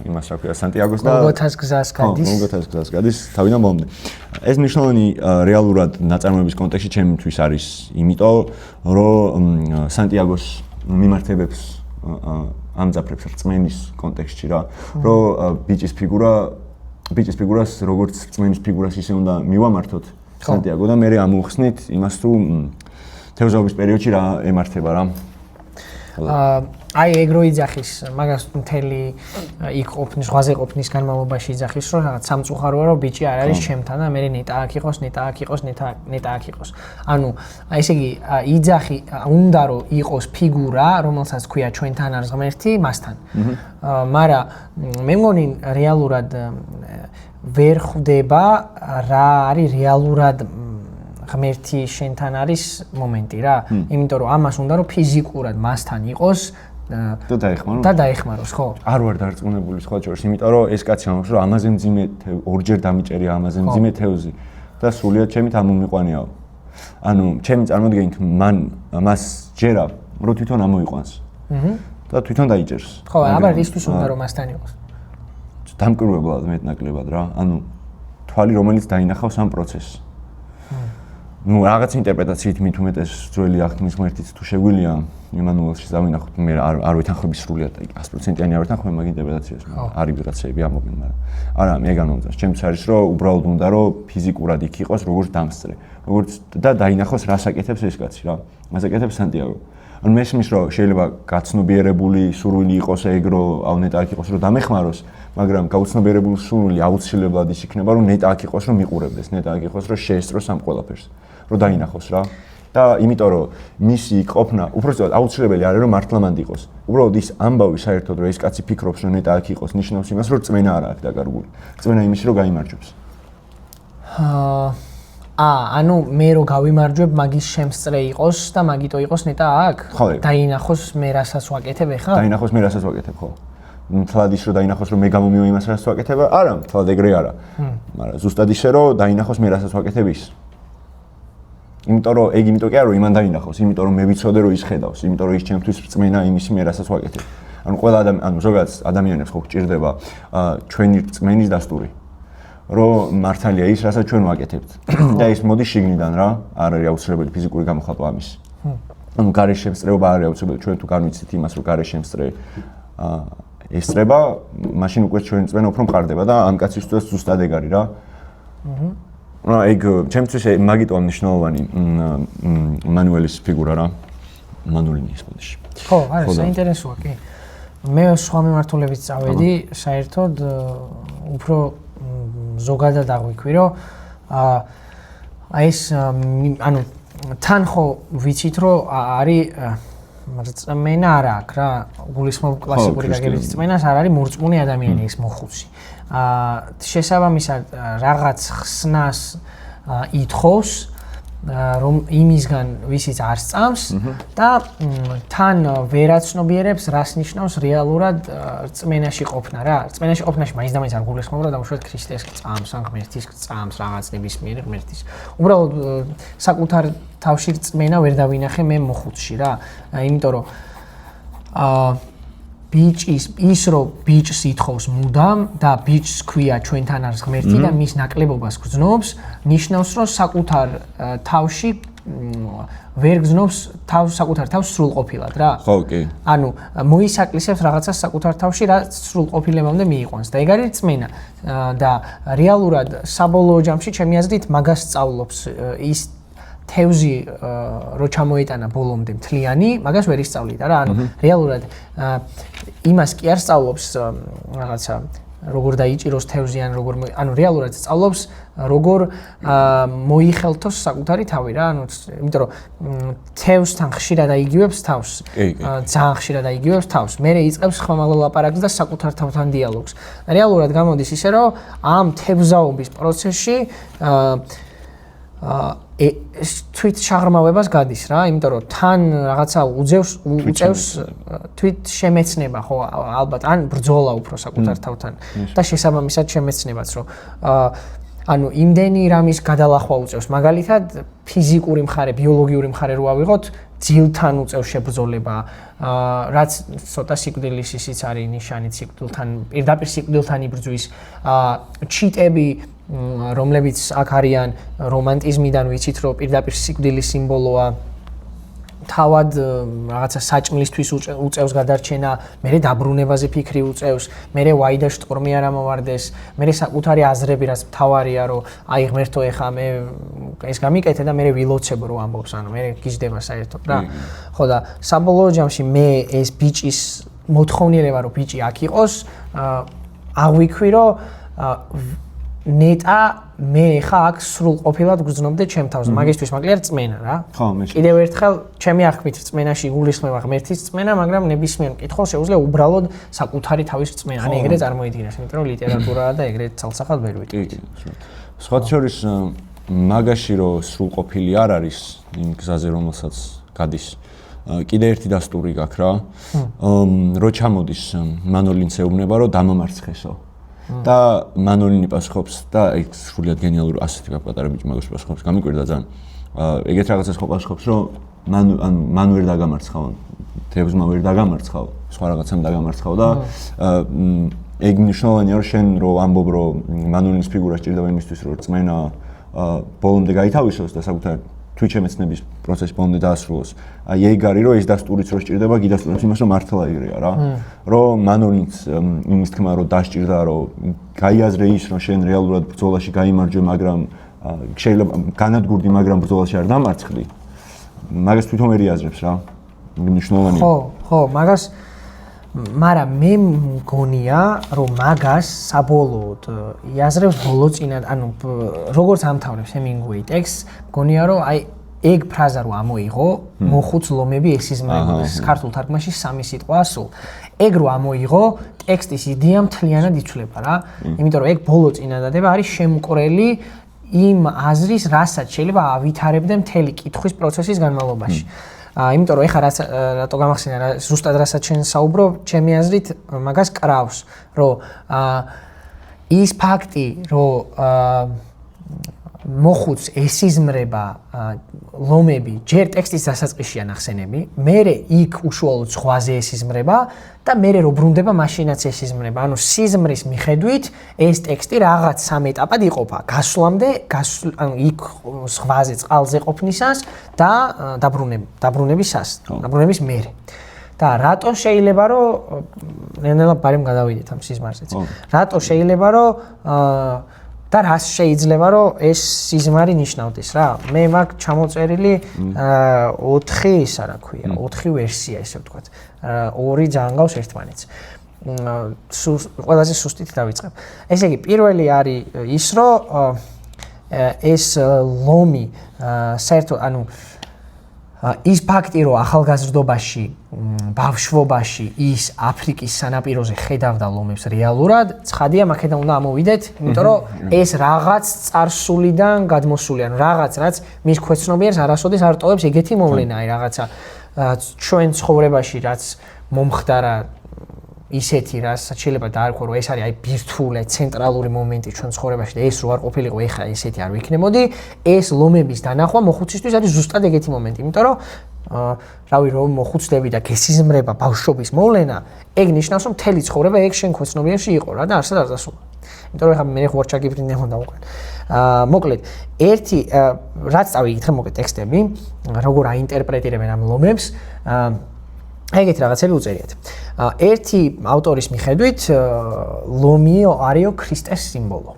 იმას რა ქვია სანტიაგოს და გოგოთას გზას გადის. გოგოთას გზას გადის თავიდან მომდე. ეს მნიშვნელოვანი რეალურად ნაწარმოების კონტექსტში ჩემთვის არის იმიტომ რომ სანტიაგოს მიმართებებს ამძაფრებს რწმენის კონტექსტში რა რომ ბიჭის ფიგურას როგორც რწმენის ფიგურას ისე უნდა მივამართოთ სანტიაგო და მე ამოვხსნით იმას თუ თევზაობის პერიოდში რა ემართება რა. აი ეგ რო იძახის მაგას მთელი იქ ყოფნის ზღვაზე ყოფნის განმავლობაში იძახის რომ რაღაც სამწუხაროა რომ ბიჭი არ არის ჩემთან და მე ნეტა აქ იყოს ნეტა აქ იყოს ანუ ესე იგი იძახი უნდა რომ იყოს ფიგურა რომელსაც ქვია ჩვენთან არის ღმერთი მასთან მაგრამ მე მგონი რეალურად ვერ ხვდება რა არის რეალურად ღმერთი შენთან არის მომენტი რა იმიტომ რომ ამას უნდა რომ ფიზიკურად მასთან იყოს და დაეხმაროს ხო არ ვარ დარწმუნებული სხვა შორის იმიტომ რომ ეს კაცი ამბობს რომ ამაზე მძიმე ორჯერ დამიჭერია ამაზე მძიმე თევზი და სულიად ჩემით ამომიყვანიაო ანუ ჩემი წარმოდგენით მან მას ჯერა რომ თვითონ ამოიყვანს და თვითონ დაიჭერს ხო აბა რისთვის უნდა რომ მასთან იყოს დამკვირვებლად მეტნაკლებად რა ანუ თვალი რომელიც დაინახავს ამ პროცესს ну რაღაც ინტერპრეტაციით მით უმეტეს ძველი აღთქმის ღმერთიც თუ შეგვიძლია იმანუელში დავინახოთ მე არ ვითანხმები სრულიად 100%-იანი არ ვითანხმები მაგ ინტერპრეტაციას არის ვიღაცები ამობენ მაგრამ არა მე განვამწევს ჩემთვის არის რომ უბრალოდ უნდა რომ ფიზიკურად იქ იყოს როგორც დამსწრე როგორც და დაინახოს რას აკეთებს ეს კაცი რა მას აკეთებს სანტიაგო ანუ მესმის რომ შეიძლება გაცნობიერებული სურვილი იყოს ეგ რომ ნეტა აქ იყოს რომ დამეხმაროს მაგრამ გაუცნობიერებული სურვილი აუცილებლად ის იქნება რომ ნეტა აქ იყოს რომ მიყურებდეს ნეტა აქ იყოს რომ შეესწროს ამ ყველაფერს რომ დაინახოს რა და იმიტომ რომ მისი ყოფნა უბრალოდ აუცილებელი არის რომ მართლამანდ იყოს უბრალოდ ის ამბავი საერთოდ რომ ეს კაცი ფიქრობს რომ ნეტა აქ იყოს ნიშნავს იმას რომ წმენა არ აქვს დაკარგული წმენა იმის რომ გაიმარჯვებს ანუ მე რო გავიმარჯვებ მაგის შემსწრე იყოს და მაგიტო იყოს ნეტა აქ დაინახოს მე რასაც ვაკეთებ ეხლა დაინახოს მე რასაც ვაკეთებ ხო თლად ის რომ დაინახოს რომ მე გამომიო იმას რასაც ვაკეთებ არა თლად ეგრე არა მაგრამ ზუსტად ისე რომ დაინახოს მე რასაც ვაკეთებ ის იმიტომ რომ ეგ იმიტომ კი არა რომ იმან დაინახოს იმიტომ რომ მე ვიცოდე რომ ის ხედავს იმიტომ რომ ის ჩემთვის რწმენა იმისი მე რასაც ვაკეთებ ანუ ყველა ანუ ზოგადად ადამიანებს ხო გჭირდება ჩვენი რწმენის დასტური რომ მართალია ის რასაც ჩვენ ვაკეთებთ და ის მოდის შიგნიდან რა არ არის აუცილებელი ფიზიკური გამოხატვა ამის ანუ გარეშე შემსწრეობა არ არის აუცილებელი ჩვენ თუ განვიცით იმას რომ გარეშე შემსწრე ესწრება მაშინ უკვე ჩვენ წვენა უფრო მყარდება და ამ კაცისთვის ზუსტად ეგ არის რა ეგ ჩემთვის მაგიტოა მნიშვნელოვანი მანუელის ფიგურა რა მანულინის ბოდიში ხო არის საინტერესოა კი მე სხვა მიმართულებით წავედი საერთოდ უფრო ზოგადად აღვიქვი რომ ეს ანუ თან ხო ვიცით რომ არის რწმენა არ აქვს რა გულისხმობ კლასიკური გაგებით რწმენას არ არის მორწმუნე ადამიანი ეს მოხუცი შესაბამისად რაღაც ხსნას ითხოვს რომ იმისგან ვისიც არ სწამს და თან ვერაცნობიერებს რას ნიშნავს რეალურად რწმენაში ყოფნა რა რწმენაში ყოფნაში მაინც და მაინც არ გულისხმობ და უშუალოდ ქრისტეს სწამს ან ღმერთის სწამს რაღაც ნებისმიერ ღმერთის უბრალოდ საკუთარ თავში რწმენა ვერ დავინახე მე მოხუცში რა იმიტომ რომ ბიჭის ის რომ ბიჭს ითხოვს მუდამ და ბიჭს ქვია ჩვენთან არის ღმერთი და მის ნაკლებობას გრძნობს ნიშნავს რომ საკუთარ თავში ვერ გრძნობს საკუთარ თავს სრულყოფილად რა ხო კი ანუ მოისაკლისებს რაღაცას საკუთარ თავში რაც სრულყოფილებამდე მიიყვანს და ეგ არის რწმენა და რეალურად საბოლოო ჯამში ჩემი აზრით მაგას სწავლობს ის თევზი რო ჩამოეტანა ბოლომდე მთლიანი, მაგას ვერ ისწავლიდა რა, ანუ რეალურად იმას კი არ სწავლობს რაღაცა როგორ დაიჭიროს თევზი ან როგორ ანუ რეალურად სწავლობს როგორ მოიხელთოს საკუთარი თავი რა, ანუ იმიტომ რომ თევზთან ხშირად აიგივებს თავს, ძალიან ხშირად აიგივებს თავს, მერე იწყებს ხმამაღლა ლაპარაკს და საკუთარ თავთან დიალოგს. რეალურად გამოდის ისე რომ ამ თევზაობის პროცესში თვით შაღრმავებას გადის რა, იმიტომ რომ თან რაღაცა უწევს თვით შემეცნება ხო ალბათ ან ბრძოლა უფრო საკუთარ თავთან და შესაბამისად შემეცნებაც რომ ანუ იმდენი რამის გადალახვა უწევს მაგალითად ფიზიკური მხარე, ბიოლოგიური მხარე რო ავიღოთ, ძილთან უწევს შებრძოლება, რაც ცოტა სიკვდილის ისიც არის ნიშანი სიკვდილთან, პირდაპირ სიკვდილთან იბრძვის, ჩიტები რომლებიც აქ არიან რომანტიზმიდან ვიცით რომ პირდაპირ სიკვდილის სიმბოლოა თავად რაღაცა საჭმლისთვის უწევს გადარჩენა, მე დაბრუნებაზე ფიქრი უწევს, მე ვაი და შტორმი არ ამოვარდეს, მე საკუთარი აზრები რაც მთავარია, რომ აი ღმერთო ეხა მე ეს გამიკეთე და მე ვილოცებ რო ამბობს, ანუ მე გიждდება საერთოდ რა. ხო და საბოლოო ჯამში მე ეს ბიჭის მოთხოვნილება რომ ბიჭი აქ იყოს, აღვიქვი რომ ნეტა მე ხა აქ სრულ ყოფილად გრძნობდე ჩემ თავს. მაგისთვის მაგლიერ წმენა რა. ხო, მე. კიდევ ერთხელ ჩემი აღქმით წმენაში გულისხმება ღმერთის წმენა, მაგრამ ნებისმიერ მკითხველს შეუძლია უბრალოდ საკუთარი თავის წმენა. ანუ ეგრე წარმოიდგინოს, იმიტომ რომ ლიტერატურაა და ეგრე ცალსახად ვერ ვიტყვით. სხვათა შორის მაგაში რომ სრულყოფილი არ არის იმ გზაზე რომელსაც გადის. კიდე ერთი დასტური გაქვს რა. რო ჩამოდის მანოლინს ეუბნება რომ დამამარცხესო. და მანოლინი პასუხობს და აი სრულიად გენიალური ასეთი პატარა ბიჭი მაგას პასუხობს. გამიკვირდა ძალიან. ეგეთ რაღაცას ხო პასუხობს რომ მან ვერ დაგამარცხავ. თევზმა ვერ დაგამარცხავ, სხვა რაღაცამ დაგამარცხავ და ეგ მნიშვნელოვანია რომ შენ რო ამბობ რომ მანოლინის ფიგურა სჭირდება იმისთვის რომ რწმენა ბოლომდე გაითავისოს და საკუთარ თვითშემეცნების პროცესი ბოლომდე დაასრულოს. აი ეგ არის რომ ეს დასტურიც რო სჭირდება, გიდასტურებს იმას რომ მართლა ეგრეა რა. რომ მანოლინს იმის თქმა რომ დასჭირდა რომ გაიაზრე ის რომ შენ რეალურად ბრძოლაში გაიმარჯვე, მაგრამ შეიძლება განადგურდი, მაგრამ ბრძოლაში არ დამარცხდი. მაგას თვითონ ვერ იაზრებს რა. მნიშვნელოვანია. ხო, მაგას მაგრამ მე მგონია რომ მაგას საბოლოოდ იაზრებს ბოლოწინად, ანუ როგორც ამთავრებს ჰემინგუეი ტექსტს, მგონია რომ აი ეგ ფრაზა რო ამოიღო, მოხუც ლომები ესიზმრებოდეს. ქართულ თარგმანში 3 სიტყვაა სულ. ეგ რო ამოიღო, ტექსტის იდეა მთლიანად იცვლება რა. იმიტომ რომ ეგ ბოლოწინადადება არის შემკვრელი იმ აზრის, რასაც შეიძლება ავითარებდე მთელი კითხვის პროცესის განმავლობაში. იმიტომ რომ ეხლა რატო გამახსენა რა ზუსტად რასაც შენ საუბრო, ჩემი აზრით მაგას კრავს, რომ ის ფაქტი, რომ მოხუც ესიზმრება ლომები ჯერ ტექსტის დასაწყისშია ნახსენები, მერე იქ უშუალოდ ზღვაზე ესიზმრება და მერე რო ბრუნდება მაშინაც ესიზმრება. ანუ სიზმრის მიხედვით ეს ტექსტი რაღაც 3 ეტაპად იყოფა. გასვლამდე, ანუ იქ ზღვაზე წყალზე ყოფნისას და დაბრუნებისას, დაბრუნების მერე. და რატო შეიძლება რომ ნელა ბარემ გადავიდეთ ამ სიზმარზეც. რატო შეიძლება რომ და რას შეიძლება რომ ეს სიზმარი ნიშნავდეს რა. მე მაქვს ჩამოწერილი 4 ისა რა ქვია, 4 ვერსია ესე ვთქვათ. 2 ძალიან გავს ერთმანეთს. ყველაზე სუსტით დავიწყებ. ესე იგი, პირველი არის ის რომ ეს ლომი საერთოდ ანუ ის ფაქტი რომ ახალგაზრდობაში, ბავშვობაში ის აფრიკის სანაპიროზე ხედავდა ლომებს რეალურად, ცხადია მაქედან უნდა ამოვიდეთ, იმიტომ რომ ეს რაღაც წარსულიდან გადმოსული, ანუ რაღაც რაც მის ქვეცნობიერს არასოდეს არ ტოვებს ეგეთი მოვლენა, აი რაღაცა ჩვენ ცხოვრებაში რაც მომხდარა ისეთი რასაც შეიძლება დაარქვო რომ ეს არის აი ბირთვულე ცენტრალური მომენტი ჩვენ ცხოვრებაში და ეს რო არ ყოფილიყო ეხლა ესეთი არ ვიქნებოდი, ეს ლომების დანახვა მოხუცისთვის არის ზუსტად ეგეთი მომენტი, იმიტომ რომ რავი რომ მოხუცდები და გესიზმრება ბავშვობის მოვლენა, ეგ ნიშნავს რომ მთელი ცხოვრება ეგ შენ ქვეცნობიერში იყო რა და არსად არ დასულა. იმიტომ რომ ეხლა მე ხوارჩაგიფრინე უნდა ვუყენ. მოკლედ, ერთი რაც წავიკითხე მოკლედ ტექსტები, როგორ აინტერპრეტირებენ ამ ლომებს, ეგეთ რაღაცები უწერიათ. ერთი ავტორის მიხედვით ლომიო არისო ქრისტეს სიმბოლო.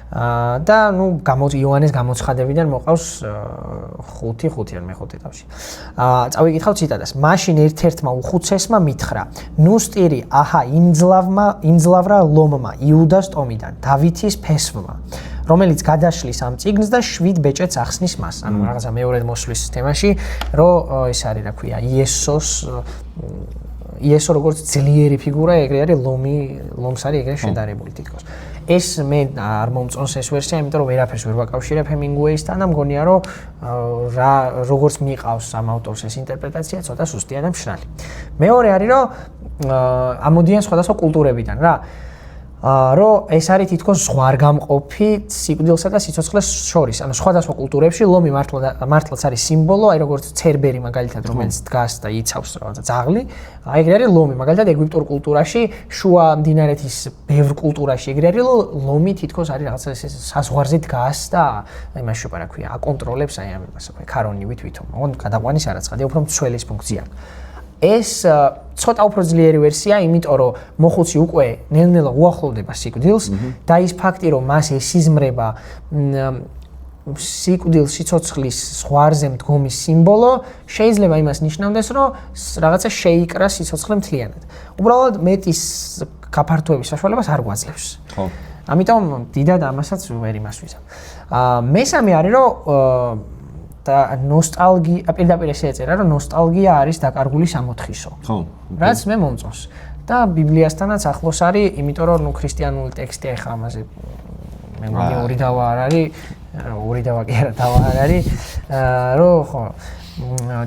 და ნუ იოანეს გამოცხადებიდან მოყავს 5 ან მე-5 თავში. წავიკითხავ ციტატას. მაშინ ერთ-ერთმა უხუცესმა მითხრა: "ნუ სტირი, აჰა იმძლავრა ლომმა იუდას ტომიდან, დავითის ფესვმა, რომელიც გადაშლის ამ წიგნს და 7 ბეჭედს ახსნის მას." ანუ რაღაცა მეორედ მოსვლის თემაში, რომ ეს არის რა ქვია, იესო როგორც ძლიერი ფიგურა, ეგრე არის ლომს არის ეგრე შედარებული თითქოს. ეს მე არ მომწონს ეს ვერსია, იმიტომ რომ ვერაფერს ვერ ვაკავშირებ ჰემინგუეისთან და მგონია რომ როგორც მიყავს ამ ავტორს ეს ინტერპრეტაცია ცოტა სუსტია და მშრალი. მეორე არის რომ ამოდიან სხვადასხვა კულტურებიდან რა. რომ ეს არის თითქოს ზღვარგამყოფი სიკვდილსა და სიცოცხლეს შორის. ანუ სხვადასხვა კულტურებში ლომი მართლაც არის სიმბოლო, აი როგორც ცერბერი მაგალითად, რომელიც დგას და იცავს რაღაცა ძაღლი, აი ეგრე არის ლომი. მაგალითად ეგვიპტურ კულტურაში, შუა მდინარეთის ბევრ კულტურაში ეგრე არის, ლომი თითქოს არის რაღაცა საზღვარზე დგას და აი მას შუა რა ქვია, აკონტროლებს აი ამას, ასე ქარონივით ვითომ. ოღონდ გადაყვანის არაცხადი, უფრო მცველის ფუნქცია. ეს ცოტა უფრო ძლიერი ვერსია, იმიტომ რომ მოხუცი უკვე ნელ-ნელა უახლოვდება სიკვდილს და ის ფაქტი, რომ მას ესიზმრება სიკვდილს სიცოცხლის ზღვარზე მდგომის სიმბოლო, შეიძლება იმას ნიშნავდეს, რომ რაღაცა შეიკრა სიცოცხლე მთლიანად. უბრალოდ მეტის გაფართოების საშუალებას არ გვაძლევს. ხო. ამიტომ დიდად ამასაც ვერ იმასვისავ. მესამე არის, რომ და ნოსტალგია, პირდაპირ ესე ეწერა, რომ ნოსტალგია არის დაკარგული სამოთხისო. ხო. რაც მე მომწონს. და ბიბლიასთანაც ახლოს არის, იმიტომ რომ ქრისტიანული ტექსტი ახლა ამაზე მე მგონი ორი დავა არ არის, ორი დავა კი არა, დავა არ არის, რომ ხო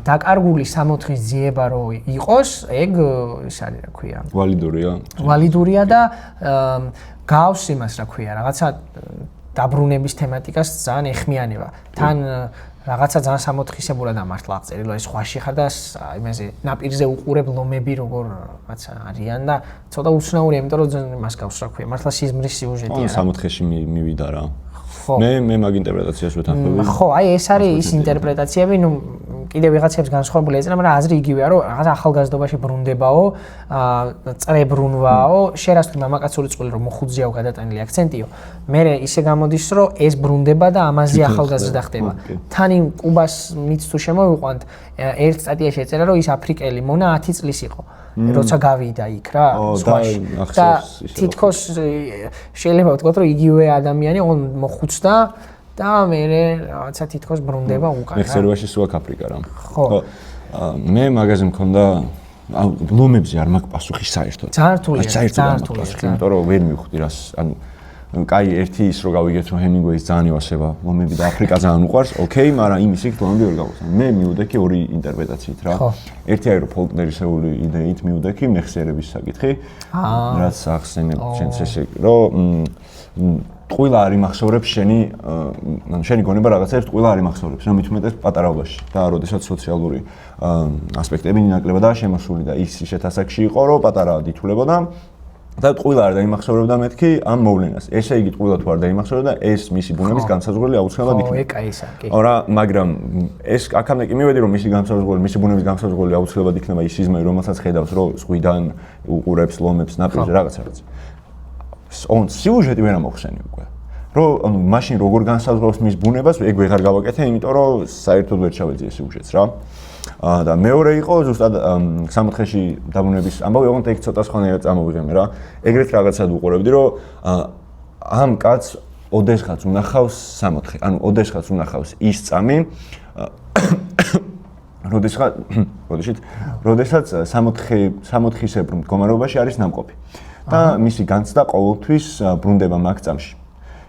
დაკარგული სამოთხის ძიება რო იყოს, ეგ ის არის, რა ქვია. ვალიდურია. ვალიდურია და გავს იმას, რა ქვია, რაღაცა დაბრუნების თემატიკას ძალიან ეხმიანება. თან რაღაცა ძალიან სამოთხისებურად ამართლა აღწერილო ეს ხვაში ხარ და იმაზე ნაპირზე უყურებ ლომები როგორ რაღაცა არიან და ცოტა უცნაურია, იმიტომ რომ მას გავს, რა ქვია, მართლა სიზმრის სიუჟეტია. სამოთხეში მივიდა რა. მე მაგ ინტერპრეტაციას ვეთანხმები. ხო, აი ეს არის ის ინტერპრეტაციები, ნუ კიდე ვიღაცებს განსხვავებული ეწინა, მაგრამ აზრი იგივეა, რომ რაღაც ახალგაზრდობაში ბრუნდებაო, წრებრუნვაო, შერასტული მამაკაცური წყული რომ მოხუძიაო გადატანილი აქცენტიო. მე ისე გამოდის, რომ ეს ბრუნდება და ამაზე ახალგაზრდა ხდება. თან იმ კუბას მიც თუ შემოვიყვანთ, ერთ სტატიაში ეწერა, რომ ის აფრიკელი მონა 10 წლის იყო. როცა გავიდა იქ რა, სხვაში. და თითქოს შეიძლება ვთქვათ, რომ იგივე ადამიანი მოხუცდა და მე რაღაცა თითქოს ბრუნდება უკან. მეხსიერებაში სულ აქ აფრიკა რა. ხო. მე მაგაზე მქონდა ლომებზე არ მაქვს პასუხი საერთოდ. ძალიან რთულია. იმიტომ რომ ვერ მივხვდი რას, ანუ კაი, ერთი ის რომ გავიგეთ, რომ ჰემინგვეის ძალიან ევასება ლომები და აფრიკა ძალიან უყვარს, ოკეი, მაგრამ იმის იქ ლომები ვერ გავუსწრებ. მე მივდექი ორი ინტერპრეტაციით რა. ერთი არის რომ ფოლკლორისეული იდეით მივდექი მეხსიერების საკითხი, რაც ახსენებ შენს ესე, რომ ტყუილა არ იმახსოვრებს შენი გონება რაღაცებს ტყუილა არ იმახსოვრებს, რომ მithumetes პატარაობაში და როდესაც სოციალური ასპექტები ნაკლებად და შემოსული და ის ისეთ ასაკში იყო, რომ პატარა დითულებოდა და ტყუილა არ დაიმახსოვრებდა მეთქი ამ მოვლენას. ესე იგი ტყუილა თუ არ დაიმახსოვრებდა, ეს მისი ბუნების განსაზღვრელი აუცილებლად იქნება. ხო, ეკა ისა, კი. რა, მაგრამ ეს აქამდე კი მივედი, რომ მისი ბუნების განსაზღვრელი აუცილებლად იქნება ის სიზმარი, რომელსაც ხედავს, რომ ზღვიდან უყურებს ლომებს ნაპირზე რაღაცა. სიუჟეტი ვერ ამოხსენი უკვე. რომ მაშინ როგორ განსაზღვრავს მის ბუნებას, ეგ ვეღარ გავაკეთე, იმიტომ რომ საერთოდ ვერ ჩავეძიე სიუჟეტს რა. და მეორე იყო ზუსტად სამოთხეში დაბრუნების ამბავი, ოღონდ ეგ ცოტა სხვანაირად წამოვიღემე რა. ეგრეთ რაღაცად უყურებდი, რომ ამ კაცს ოდესღაც უნახავს სამოთხე, ანუ ოდესღაც უნახავს ის წამი, როდესაც სამოთხისებრ მდგომარეობაში არის ნამყოფი. და მისი განცდა ყოველთვის ბრუნდება მაგ წამში.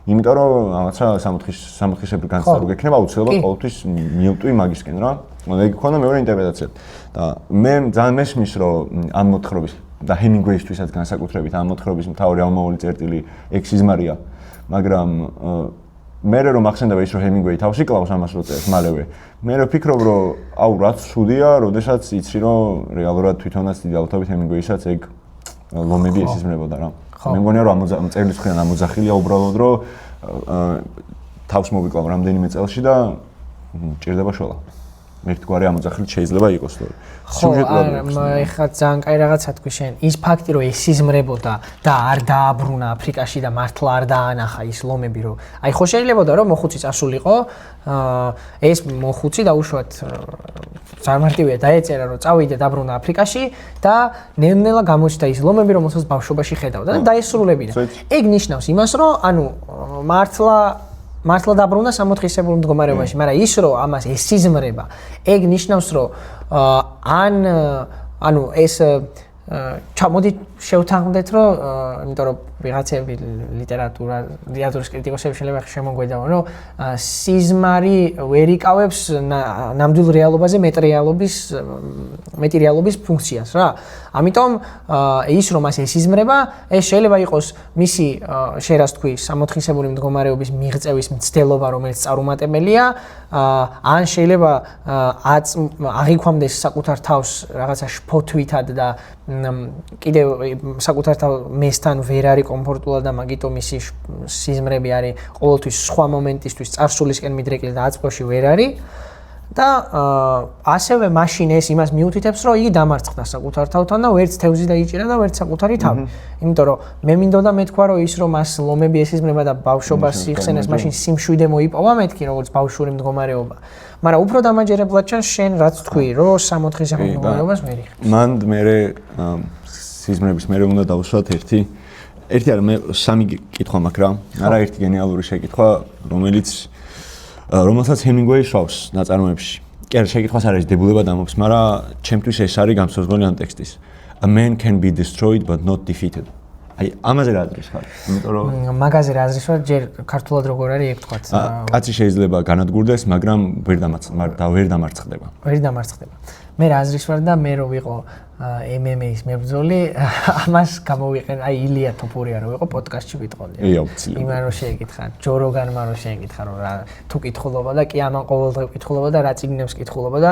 იმიტომ რომ რაღაცა სამოთხისებრ განცდა რო გექნება, აუცილებლად ყოველთვის მიევტვი მაგისკენ რა. ეგ ქონდა მეორე ინტერპრეტაცია. და მე ძალიან მესმის, რომ ამ მოთხრობის და ჰემინგვეისთვისაც განსაკუთრებით ამ მოთხრობის მთავარი ამოვალი წერტილი ეგ სიზმარია, მაგრამ მე რომ ახსენდება ის, რომ ჰემინგვეი თავს იკლავს ამას რო წერს მალევე. მე ვფიქრობ, რომ აუ რაც ცუდია, როდესაც იცი, რომ რეალურად თვითონაც დიდი ალბათობით ჰემინგვეისაც ეგ ლომები ესიზმრებოდა რა. მე მგონია რომ წერილის მხრიდან ამოძახილია უბრალოდ რომ თავს მოვიკლავ რამდენიმე წელში და ჭირდება შოლა. ერთგვარი ამოძახილი შეიძლება იყოს თორე. სიუჟეტად ეხლა ძალიან კაი რაღაცა თქვი შენ. ის ფაქტი რომ ესიზმრებოდა და არ დააბრუნა აფრიკაში და მართლა არ დაანახა ის ლომები რომ აი ხო შეიძლებოდა რომ მოხუცი წასულიყო, ეს მოხუცი დაუშვათ წარმარტივია დაეწერა რომ წავიდა დაბრუნა აფრიკაში და ნელ-ნელა გამოჩნდა ის ლომები რომელსაც ბავშვობაში ხედავდა და დაესრულებიდა. ეგ ნიშნავს იმას რომ ანუ მართლა დაბრუნა სამოთხისებრ მდგომარეობაში, მაგრამ ის რომ ამას ესიზმრება, ეგ ნიშნავს რომ ანუ ეს მოდი შევთანხმდეთ, რომ იმიტომ რომ ვიღაცები ლიტერატურის კრიტიკოსები შეიძლება შემოგვედავონ, რომ სიზმარი ვერ იკავებს ნამდვილ რეალობაზე მეტი რეალობის ფუნქციას რა. ამიტომ ის რომ ასე სიზმრება, ეს შეიძლება იყოს მისი შეიძლება თქვი სამოთხისებული მდგომარეობის მიღწევის მცდელობა, რომელიც წარუმატებელია, ან შეიძლება აღიქვამდეს საკუთარ თავს რაღაცა შფოთვითად და კიდევ საკუთარ მესთან ვერ არის კომფორტულად და მაგიტომ მისი სიზმრები არის ყოველთვის სხვა მომენტისთვის წარსულისკენ მიდრეკილი და აწყვოში ვერ არის და ასევე მაშინ ეს იმას მიუთითებს, რომ იგი დამარცხდა საკუთარ თავთან და ვერც თევზი დაიჭირა და ვერც საკუთარი თავი. იმიტომ რომ მე მინდოდა მეთქვა, რომ ის რომ მას ლომები ესიზმრება და ბავშვობას იხსენეს, მაშინ სიმშვიდე მოიპოვა მეთქი, როგორც ბავშვური მდგომარეობა. მაგრამ უფრო დამაჯერებლად ჩანს შენ რაც თქვი, რომ სამოთხისებურ მდგომარეობას ვერ იხსენე. მან მე სიზმრების მე უნდა დავუსვათ ერთი არა მე სამი კითხვა მაქვს რა. არა ერთი გენიალური შეკითხვა, რომელსაც ჰემინგვეი შავს ნაწარმოებში. კი არა, შეკითხვას არ არის დებულება დამობს, მაგრამ ჩემთვის ეს არის გამსაზღვრელი ამ ტექსტის. A man can be destroyed but not defeated. აი, ამაზე რა აზრის ხარ? იმიტომ რომ მაგაზე რა აზრის ვარ, ჯერ ქართულად როგორ არის ეგ თქვაც. კაცი შეიძლება განადგურდეს, მაგრამ ვერ დამარცხდება. ვერ დამარცხდება. მე რა აზრის ვარ და მე რო ვიყო MMA-ის მებრძოლი, ამას გამოვიყენ, აი ილია თოფურია რო ვიყო პოდკასტში ვიტყოდი. იმან რო შეეკითხა, ჯო როგანმა რო შეეკითხა, რომ რა თუ კითხულობა და კი ამან ყოველდღე კითხულობა და რა წიგნებს კითხულობა და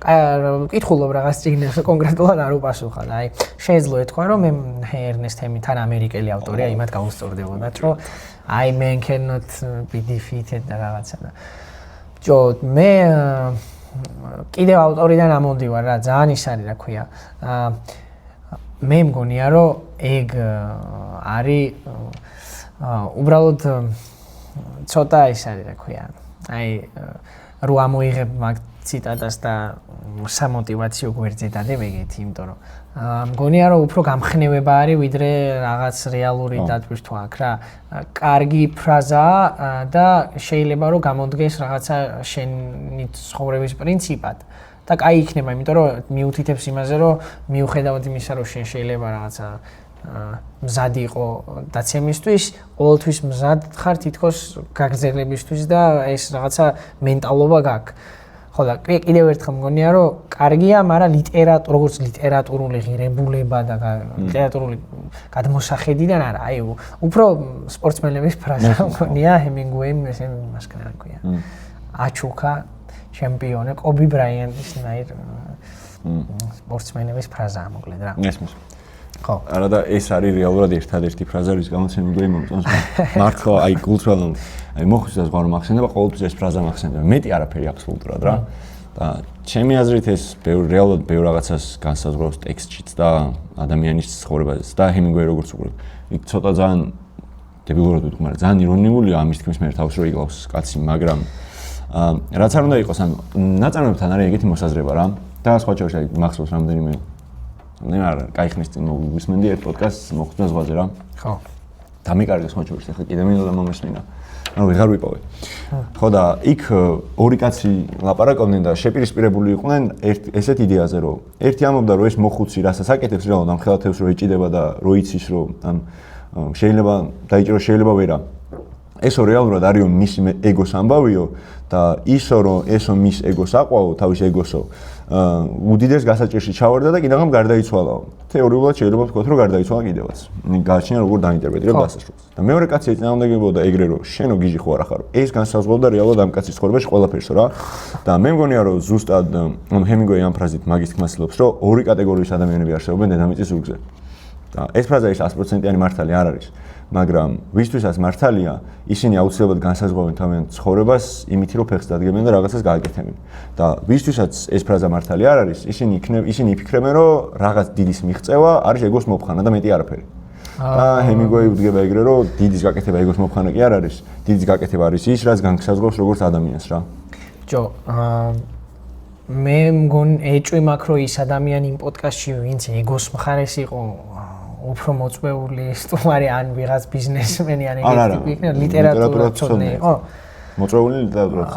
კითხულობ რაღაც წიგნებს კონკრეტულად არ უპასუხა და აი შეიძლება ეთქვა რომ მე ერნესტ ჰემინგუეი ამერიკელი ავტორია, იმათ გაუსწორდებოდათ რომ I man cannot be defeated და რაღაცა და ჯო მე კიდევ ავტორიდან ამოდივარ რა, ძალიან ის არის რა ქვია. მე მგონია რომ ეგ არის უბრალოდ ცოტა ის არის რა ქვია. აი რო ამოიღებ მაგ ციტატას და სამოტივაციო გვერდზე დადებეგეთ, იმიტომ რომ მგონია რომ უფრო გამხნევება არის ვიდრე რაღაც რეალური დატვირთვა აქვს რა. კარგი ფრაზაა და შეიძლება რომ გამოდგეს რაღაცა შენი ცხოვრების პრინციპად და კაი იქნება, იმიტომ რომ მიუთითებს იმაზე, რომ მიუხედავად იმისა, რომ შენ შეიძლება რაღაცა მზად იყო დაცემისთვის, ყოველთვის მზად ხარ თითქოს გაგრძელებისთვის და ეს რაღაცა მენტალობა გაქვს. ხო და კიდევ ერთხელ მგონია რომ კარგია, მაგრამ როგორც ლიტერატურული ღირებულება და ლიტერატურული გადმოსახედიდან არა, აი უფრო სპორტსმენების ფრაზა მგონია ჰემინგუეიმ ესე მასკრა ქვია. აჩუკა ჩემპიონი კობი ბრაიანტის ნაირ სპორტსმენების ფრაზაა მოკლედ რა. ესმის. ხო. არა და ეს არის რეალურად ერთადერთი ფრაზა, რის გამოც ჰემინგუეი მომწონს. მართლა აი კულტურალურ აი მოხსნას გვარ მახსენდება, ყოველთვის ეს ფრაზა მახსენდება. მეტი არაფერი აბსოლუტურად რა. და ჩემი აზრით ეს რეალურად ბევრ რაღაცას განსაზღვრავს ტექსტშიც და ადამიანის ცხოვრებაზეც და ჰემინგუეი როგორც უყურებ. იქ ცოტა ძალიან დებილურად ვიტყვი, მაგრამ ძალიან ირონიულია ამის თქმის მე თავს რო იგლავს კაცი, მაგრამ რაც არ უნდა იყოს, ანუ ნაწარმოებთან არის ეგეთი მოსაზრება რა. და სხვა ჩავშალ მახსოვს რამდენიმე არა, кай ხნის წინ მოვისმენდი ერთ პოდკასტს მოხდა ზღვაზე რა. ხო. დამიკარგე სხვა ჩავშალ, ახლა კიდე მინდა მომესმინა. ანუ ვეღარ ვიპოვე. ხო და იქ ორი კაცი ლაპარაკობდნენ და შეპირისპირებული იყვნენ ესეთ იდეაზე, რომ ერთი ამბობდა, რომ ეს მოხუცი რასაც აკეთებს, რეალურად ამ ხელათებს რო ეჭიდება და რო იცის, რომ ან შეიძლება დაიჭირო, შეიძლება ვერა. ესო რეალურად არისო მის ეგოს ამბავიო და ისო რომ ესო მის ეგოს აყვაო, თავის ეგოსო უდიდეს გასაჭირში ჩავარდა და კიდევ გარდაიცვალაო. თეორიულად შეიძლება ვთქვათ, რომ გარდაიცვალა კიდევაც. გააჩნია როგორ დაინტერპრეტირებ დასასრულს. და მეორე კაცი ეწინააღმდეგებოდა ეგრე რომ შენო გიჟი ხო არა ხარო. ეს განსაზღვრავდა რეალურად ამ კაცის ცხოვრებაში ყველაფერსო რა. და მე მგონია რომ ზუსტად ჰემინგუეი ამ ფრაზით მაგის თქმასილობს, რომ ორი კატეგორიის ადამიანები არსებობენ დედამიწის ზურგზე. და ეს ფრაზა ის 100%-იანი მართალი არ არის. მაგრამ ვისთვისაც მართალია, ისინი აუცილებლად განსაზღვრავენ თავიანთ ცხოვრებას იმით, რომ ფეხს დადგებენ და რაღაცას გააკეთებენ. და ვისთვისაც ეს ფრაზა მართალი არ არის, ისინი იფიქრებენ, რომ რაღაც დიდის მიღწევა არის ეგოს მოფხანა და მეტი არაფერი. და ჰემინგუეი უდგება ეგრე, რომ დიდის გაკეთება ეგოს მოფხანა კი არ არის, დიდის გაკეთება არის ის, რაც განსაზღვრავს როგორც ადამიანს რა. ჯო, მე მგონი ეჭვი მაქვს, რომ ის ადამიანი იმ პოდკასტში ვინც ეგოს მხარეს იყო უფრო მოწვეული სტუმარი ან ვიღაც ბიზნესმენი ან ეგეთი ტიპი იქნება, ლიტერატურას ცოდნე იყო. მოწვეული ლიტერატურას.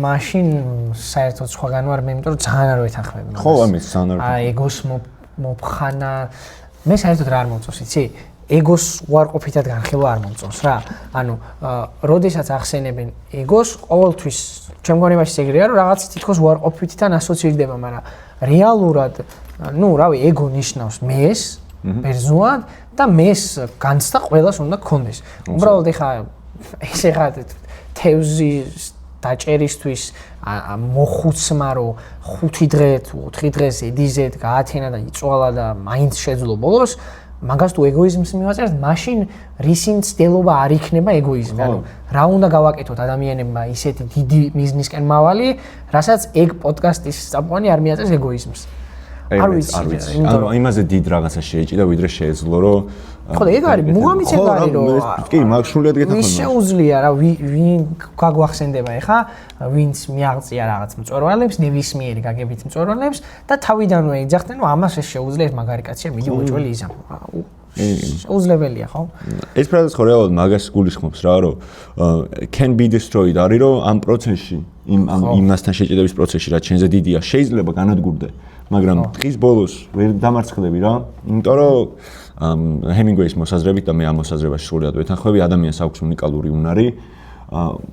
მაშინ საერთოდ სხვაგან ვარ მე, იმიტომ რომ ძალიან არ ვეთანხმები. ხო, ამის ძალიან არ. ეგოს მოფხანა მე საერთოდ რა არ მომწონს, იცი? ეგოს უარყოფითად განხილვა არ მომწონს რა. ანუ, როდესაც ახსენებენ ეგოს, ყოველთვის ჩემ გონებაში ეგრეა, რომ რაღაც თითქოს უარყოფითთან ასოცირდება, მაგრამ რეალურად, ეგო ნიშნავს მეს, პერსონად და მეს განცდა ყველას უნდა გქონდეს. უბრალოდ ეხა თევზის დაჭერისთვის მოხუცმა რომ 5 დღე თუ 4 დღეს ედიზეთ, გაათენა და იწვალა და მაინც შეძლო ბოლოს, მაგას თუ ეგოიზმს მივაწერთ, მაშინ რისი მცდელობა არ იქნება ეგოიზმი. ანუ რა უნდა გავაკეთოთ ადამიანებმა ისეთი დიდი მიზნისკენ მავალი, რასაც ეგ პოდკასტის წამყვანი არ მიაწევს ეგოიზმს. არ ვიცი. ანუ იმაზე დიდ რაღაცა შეეჭიდა, ვიდრე შეეძლო, რომ ხო და ეგ არის, მუღამიც ეგ არის, რომ კი, მაგ სრულიად გეთახმება. ვის შეუძლია რა, ვინ გაგვახსენდება ეხა, ვინც მიაღწია რაღაც მწვერვალებს, ნებისმიერი გაგებით მწვერვალებს და თავიდანვე იძახდნენ, რომ ამას ეს შეუძლია, ეს მაგარი კაცია, მიდი უჭველი იზამ. შეუძლებელია, ხო? ეს ფრაზა ხო რეალურად მაგას გულისხმობს რა, რომ can be destroyed არის, რომ ამ პროცესში, იმასთან შეჭედების პროცესში, რაც შენზე დიდია, შეიძლება განადგურდე, მაგრამ დღის ბოლოს ვერ დამარცხდები რა, იმიტომ რომ ჰემინგვეის მოსაზრებით და მე ამ მოსაზრებაში სრულიად ვეთანხმები, ადამიანს აქვს უნიკალური უნარი,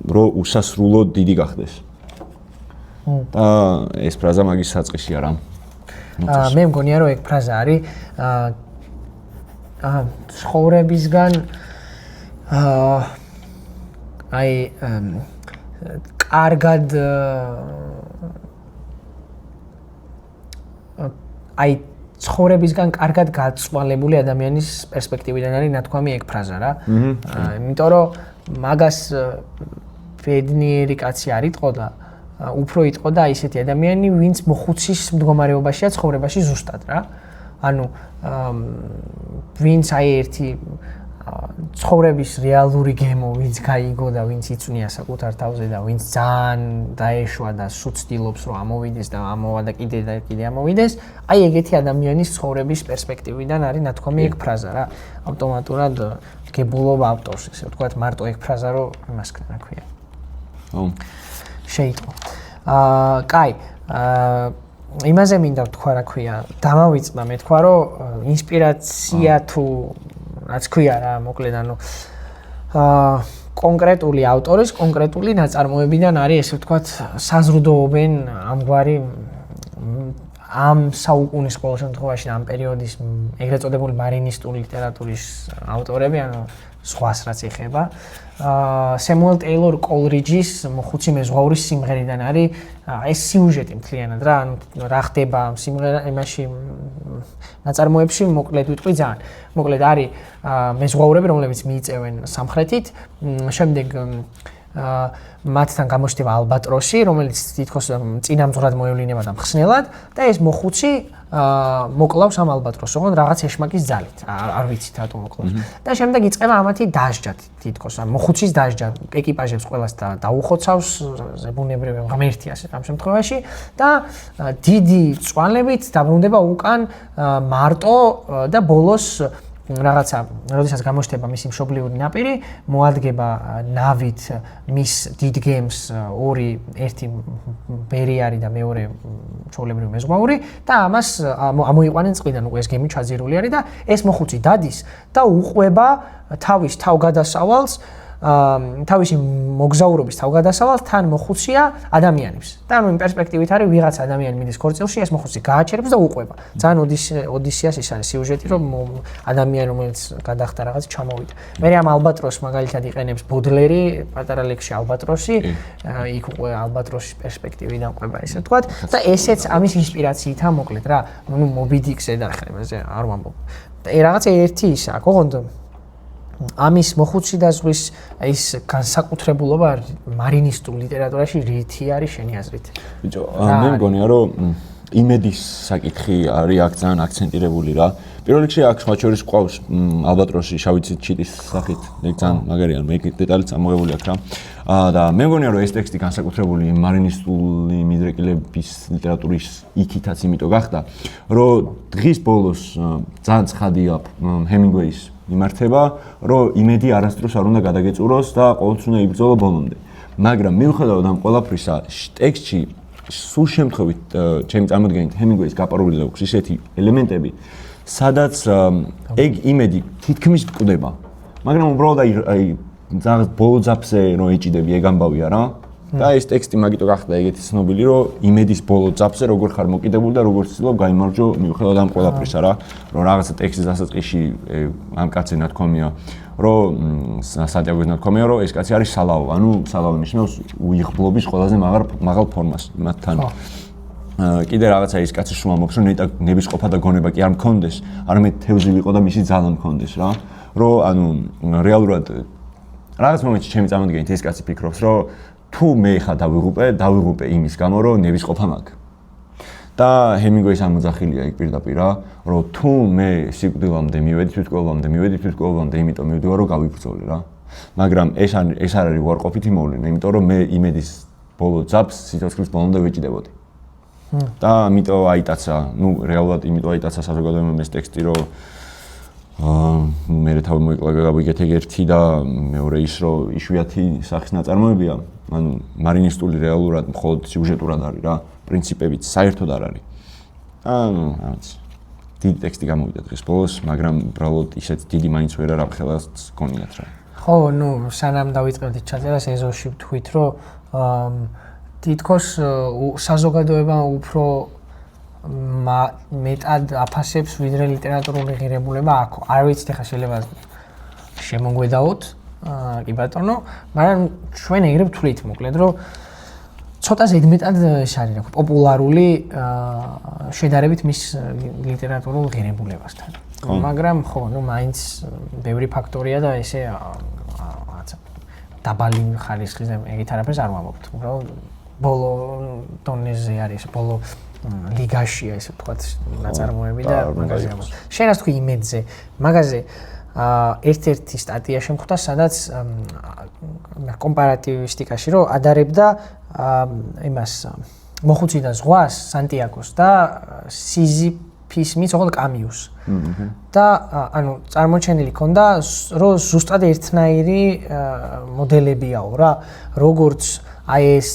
რომ უსასრულო დიდი გახდეს. და ეს ფრაზა მაგის საწყისია რა. მე მგონია რომ ეგ ფრაზა არის ცხოვრებისგან კარგად ცხოვრებისგან კარგად გაწვალებული ადამიანის პერსპექტივიდან არის ნათქვამი ეგ ფრაზა რა. იმიტომ რომ მაგას ბედნიერი კაცი არ იტყო და უფრო იტყო და ისეთი ადამიანი, ვინც მოხუცის მდგომარეობაშია ცხოვრებაში ზუსტად რა. ანუ ვინც ერთი ცხოვრების რეალური გემო, ვინც გაიგო და ვინც იწვნია საკუთარ თავზე და ვინც ძალიან დაეშვა და სუცდილობს რომ ამოვიდეს და ამოვა და კიდე ამოვიდეს, ეგეთი ადამიანის ცხოვრების პერსპექტივიდან არის ნათქვამი ეგ ფრაზა რა. ავტომატურად გებულობა ავტორს, ესე ვთქვათ, მარტო ეგ ფრაზა რომ იმას რა ქვია. შეიტყო. კაი, იმაზე მინდა ვთქვა რა ქვია, დამავიწყდა მე თქვა რომ ინსპირაცია თუ რაც ქვია რა, მოკლედ ანუ კონკრეტული ავტორის კონკრეტული ნაწარმოებიდან არის ესე ვთქვათ საზრდოობენ ამგვარი ამ საუკუნის ყოველ შემთხვევაში ამ პერიოდის ეგრეთ წოდებული მარინისტული ლიტერატურის ავტორები, ანუ სხვას რაც ეხება. სემუელ ტეილორ კოლრიჯის მოხუცი მეზღვაურის სიმღერიდან არის ეს სიუჟეტი მთლიანად რა, ანუ რა ხდება სიმღერა იმაში ნაწარმოებში, მოკლედ ვიტყვი ძალიან. მოკლედ არის მეზღვაურები, რომლებიც მიიწევენ სამხრეთით, შემდეგ მათთან გამოჩნდება ალბატროსი, რომელიც თითქოს წინამძღვრად მოევლინება და მხსნელად და ეს მოხუცი მოკლავს ამ ალბატროსს, ოღონდ რაღაც ეშმაკის ძალით, არ ვიცით რატომ მოკლავს. და შემდეგ იწყება ამათი დასჯა თითქოს, მოხუცის დასჯა, ეკიპაჟებს ყველას დაუხოცავს, ზებუნებრივი ღმერთი ასე ამ შემთხვევაში და დიდი წვალებით დაბრუნდება უკან მარტო და ბოლოს რაღაცა, როდესაც გამოჩნდება მისი მშობლიური ნაპირი, მოადგება ნავით მის დიდ გემს ერთი ბერიარი და მეორე ჩვეულებრივი მეზღვაური და ამას ამოიყვანენ წყლიდან, უკვე ეს გემი ჩაძირული არის და ეს მოხუცი დადის და უყვება თავის თავგადასავალს, თავისი მოგზაურობის თავგადასავალს თან მოხუცია ადამიანებს. და ანუ იმ პერსპექტივით არის ვიღაც ადამიანი მიდის ქორწილში, ეს მოხუცი გააჩერებს და უყვება. ძალიან ოდისეას ის არის სიუჟეტი, რომ ადამიანი რომელიც გადახდა რაღაც ჩამოვიდა. მე ამ ალბატროსს მაგალითად იყენებს ბოდლერი, პატარა ლექსში ალბატროსი, იქ უკვე ალბატროსის პერსპექტივიდან ყვება ესე ვთქვათ და ესეც ამის ინსპირაციითაა მოკლედ რა. ნუ მობი დიქს ედახება, ეს არ ვამბობ. და რაღაცა ერთი ის აქვს, ოღონდ ამის მოხუცი და ზღვის ის განსაკუთრებულობა მარინისტულ ლიტერატურაში რითი არის შენი აზრით? ბიჭო, მე მგონია რომ იმედის საკითხი არის აქ ძალიან აქცენტირებული რა. პირველ რიგში აქ სხვა შორის ყავს ალბატროსი შავი ჩიტის სახით, ეგ ძალიან მაგარია, მე დეტალიც ამოღებული აქვს რა. და მე მგონია რომ ეს ტექსტი განსაკუთრებული მარინისტული მიდრეკილების ლიტერატურის იქითაც იმიტომ გახდა, რომ დღის ბოლოს ძალიან ცხადია ჰემინგვეის იმართება, რომ იმედი არასდროს არ უნდა გადაგეწუროს და ყოველთვის უნდა იბრძოლო ბოლომდე. მაგრამ მიუხედავად ამ ყველაფრისა, ტექსტში სულ შემთხვევით ჩემი წარმოდგენით ჰემინგვეის გაპარული აქვს ისეთი ელემენტები, სადაც ეგ იმედი თითქმის მკვდება. მაგრამ უბრალოდ აი რაღაც ბოლო ძაფზე რომ ეჭიდები ეგ ამბავია რა. და ეს ტექსტი მაგიტო გახდა ეგეთი ცნობილი, რომ იმედის ბოლო ძაფზე როგორ ხარ მოკიდებული და როგორ ცდილობ გაიმარჯვო მიუხედავად ამ ყველაფრისა რა. რომ რაღაცა ტექსტის დასაწყისში ამ კაცზე ნათქვამია, რომ სანტიაგოს ნათქვამია, რომ ეს კაცი არის სალაო, ანუ სალაო ნიშნავს უიღბლობის ყველაზე მაღალ ფორმას მათთან. კიდე რაღაცა ის კაცი შუამობს, რომ ნებისყოფა და გონება კი არ მქონდეს, არამედ თევზი ვიყო და მისი ძალა მქონდეს რა. რომ ანუ რეალურად რაღაც მომენტში ჩემი წამოდგენით ეს კაცი ფიქრობს, რომ თუ მე ხა დავიღუპე იმის გამო, რომ ნებისყოფა მაქვს. და ჰემინგუეის ამოძახილია იქ პირდაპირ რა, რომ თუ მე სიკვდილამდე მივედი, თვითკვლავამდე, იმიტომ მივდივარ, რომ გავიბრძოლე რა. მაგრამ ეს არ არის უარყოფითი მოვლენა, იმიტომ რომ მე იმედის ბოლო ძაფს სიცოცხლის ბოლომდე ვეჭიდებოდი. და ამიტომ აიტაცა, რეალურად იმიტომ აიტაცა საზოგადოებამ ეს ტექსტი, რომ მე თავი მოიკლაგა გავიგეთ ერთი და მეორე ის რომ იშვიათი სახის ნაწარმოებია, ანუ მარინისტული რეალურად მხოლოდ სიუჟეტურად არის რა, პრინციპებით საერთოდ არ არის. ანუ დიდი ტექსტი გამოვიდა დღეს ბოლოს, მაგრამ უბრალოდ ისეთ დიდი მაინც ვერ არ ამხელას გონიათ რა. ხო, სანამ დავიწყებდით ჩაწერას ეზოში ვთქვით, რომ თითქოს საზოგადოება უფრო მეტად აფასებს ვიდრე ლიტერატურული ღირებულება აქ. არ ვიცით ახლა შეიძლება შემოგვედაოთ, კი ბატონო, მაგრამ ჩვენ ეგრე ვთვლით მოკლედ, რომ ცოტა ზედმეტად ეს არის რა, პოპულარული შედარებით მის ლიტერატურულ ღირებულებასთან. მაგრამ ხო, მაინც ბევრი ფაქტორია და ესე დაბალი ხარისხის ეგეთ არაფერს არ ვამბობთ. უბრალოდ ბოლო დონეზე არის, ბოლო ლიგაშია ესე ვთქვათ ნაწარმოები და მაგაზე ამბობ. შენ რას თქვი იმედზე? მაგაზე ერთ-ერთი სტატია შემხვდა, სადაც კომპარატივისტიკაში რომ ადარებდა იმას მოხუციდან ზღვას, სანტიაგოს და სიზიფის მიცოხლ კამიუს. და ანუ წარმოჩენილი ქონდა, რომ ზუსტად ერთნაირი მოდელებიაო რა, როგორც აი ეს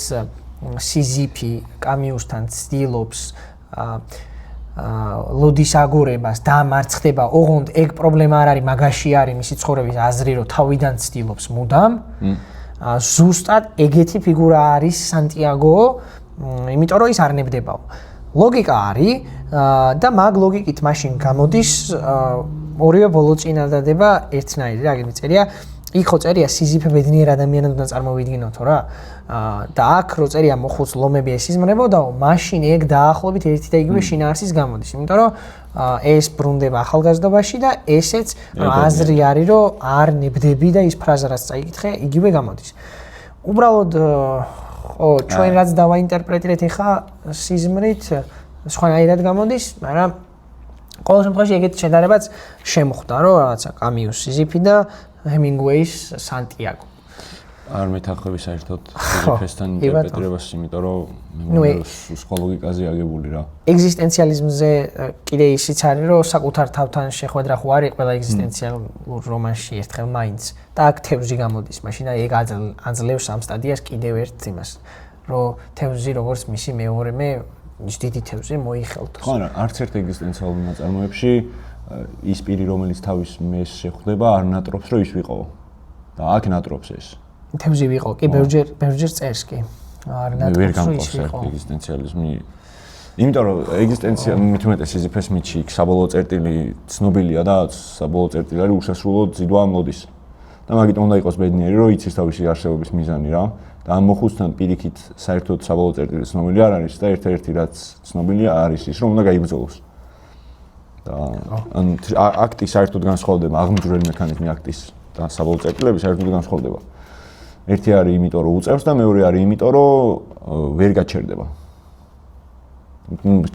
სიზიფი კამიუსთან ცდილობს ლოდის აგორებას და მარცხდება, ოღონდ ეგ პრობლემა არ არის, მაგაში არის მისი ცხოვრების აზრი, რომ თავიდან ცდილობს მუდამ. ზუსტად ეგეთი ფიგურა არის სანტიაგო, იმიტომ რომ ის არ ნებდებაო. ლოგიკა არის და მაგ ლოგიკით მაშინ გამოდის ორივე ბოლო წინადადება ერთნაირი რა, ეგრე წერია. იქ ხო წერია სიზიფე ბედნიერ ადამიანად უნდა წარმოვიდგინოთო რა. და აქ რო წერია მოხუც ლომები ესიზმრებოდაო, მაშინ ეგ დაახლოებით ერთი და იგივე შინაარსის გამოდის. იმიტომ რომ ეს ბრუნდება ახალგაზრდობაში და ესეც აზრი არის, რომ არ ნებდები და ის ფრაზა რაც წაიკითხე, იგივე გამოდის. უბრალოდ ხო, ჩვენ რაც დავაინტერპრეტირეთ ახლა სიზმრით, სხვანაირად გამოდის, მაგრამ ყოველ შემთხვევაში ეგეთი შედარებაც შემოხდა, რომ რაღაცა კამიუს სიზიფი და ჰემინგუეის სანტიაგო. არ მეთანხმები საერთოდ სიზიფესთან ინტერპრეტირებას, იმიტომ რომ სხვა ლოგიკაზე აგებული რა. ეგზისტენციალიზმზე კიდე ისიც არის, რომ საკუთარ თავთან შეხვედრა ხო არის ყველა ეგზისტენციალურ რომანში ერთხელ მაინც და აქ თევზი გამოდის, მაშინ ეგ აძლევს ამ სტადიას კიდევ ერთ იმას, რომ თევზი როგორც მისი მეორემე ის დიდი თევზი მოიხელთოს. ხო, არც ერთ ეგზისტენციალურ ნაწარმოებში ის პირი, რომელიც თავის მეს შეხვდება, არ ნატრობს, რომ ის ვიყო. და აქ ნატრობს ეს. თევზი ვიყო, კი, ბევრჯერ წერს კი. არ ნატრობს, რომ ის ვიყო. ეგზისტენციალიზმი. იმიტომ რომ ეგზისტენცია მithumetes სიზიფეს მიჩი იქ საბოლოო წერტილი ცნობილია და საბოლოო წერტილი არის უშასრულო ძიდვა ამოდის. და მაგით უნდა იყოს ბედნიერი, რომ იცის თავისი არსებობის მიზანი რა. და ამ მოხუცთან პირიქით საერთოდ საბოლოო წერტილი ცნობილი არ არის და ერთ-ერთი რაც ცნობილია არის ის, რომ უნდა გაიბრძოლოს. და ან აქტი საერთოდ განსხვავდება, აღმჯვრელი მექანიზმი აქტის და საბოლოო წერტილები საერთოდ განსხვავდება. ერთი არის იმიტომ, რომ უწევს და მეორე არის იმიტომ, რომ ვერ გაჩერდება.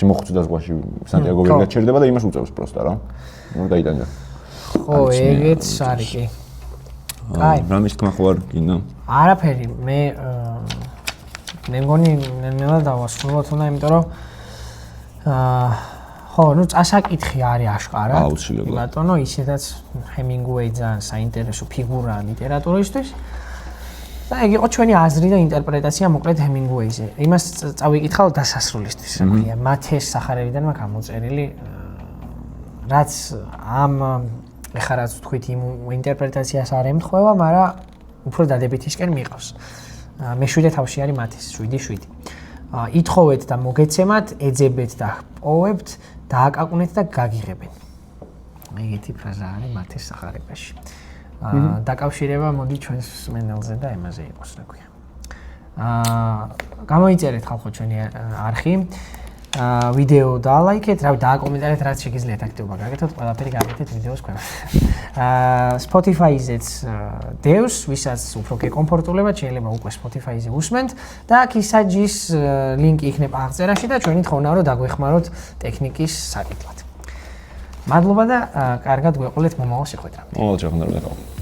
მოხუცი და ზღვაში სანტიაგო ვერ გაჩერდება და იმას უწევს პროსტა რა. ნუ დაიტანჯა. ხო, ეგეც არის კი. აი, რამის თქმა ხო არ გინდა? არაფერი, მე მგონი ნელა დავასრულოთ უნდა, იმიტომ რომ ხო, წასაკითხი არის აშკარა. აუცილებლად. ბატონო, ისედაც ჰემინგუეი ძალიან საინტერესო ფიგურაა ლიტერატურისთვის. და ეგ იყო ჩვენი აზრი და ინტერპრეტაცია მოკლედ ჰემინგუეიზე. იმას წავიკითხავ დასასრულისთვის, რა ქვია, მათეს სახარებიდან მაქვს გამოწერილი რაც ამ ეხლა რაც თქვით იმ ინტერპრეტაციას არ ემთხვევა, მაგრამ უფრო დადებითისკენ მიყავს. მე-7 თავში არის მათის 7-7. ითხოვეთ და მოგეცემათ, ეძებეთ და პოვებთ, დააკაკუნეთ და გაგიღებენ. ეგეთი ფრაზა არის მათის სახარებაში. დაკავშირება მოდი ჩვენს მენელზე და ემაზე იყოს, რა ქვია. გამოიწერეთ ხალხო ჩვენი არხი. ვიდეო დაალაიქეთ, დააკომენტარეთ, რაც შეგიძლიათ აქტიობა გაკეთოთ, ყველაფერი გაკეთეთ ვიდეოს ქვემოთ. Spotify-ზეც დევს, ვისაც უფრო გეკომფორტულებათ, შეიძლება უკვე Spotify-ზე უსმენთ და აქ ისაჯის ლინკი იქნება აღწერაში და ჩვენი თხოვნა რომ დაგვეხმაროთ ტექნიკის საკითხად. მადლობა და კარგად გვეყოლეთ მომავალ შეხვედრამდე. მომავალ შეხვედრამდე.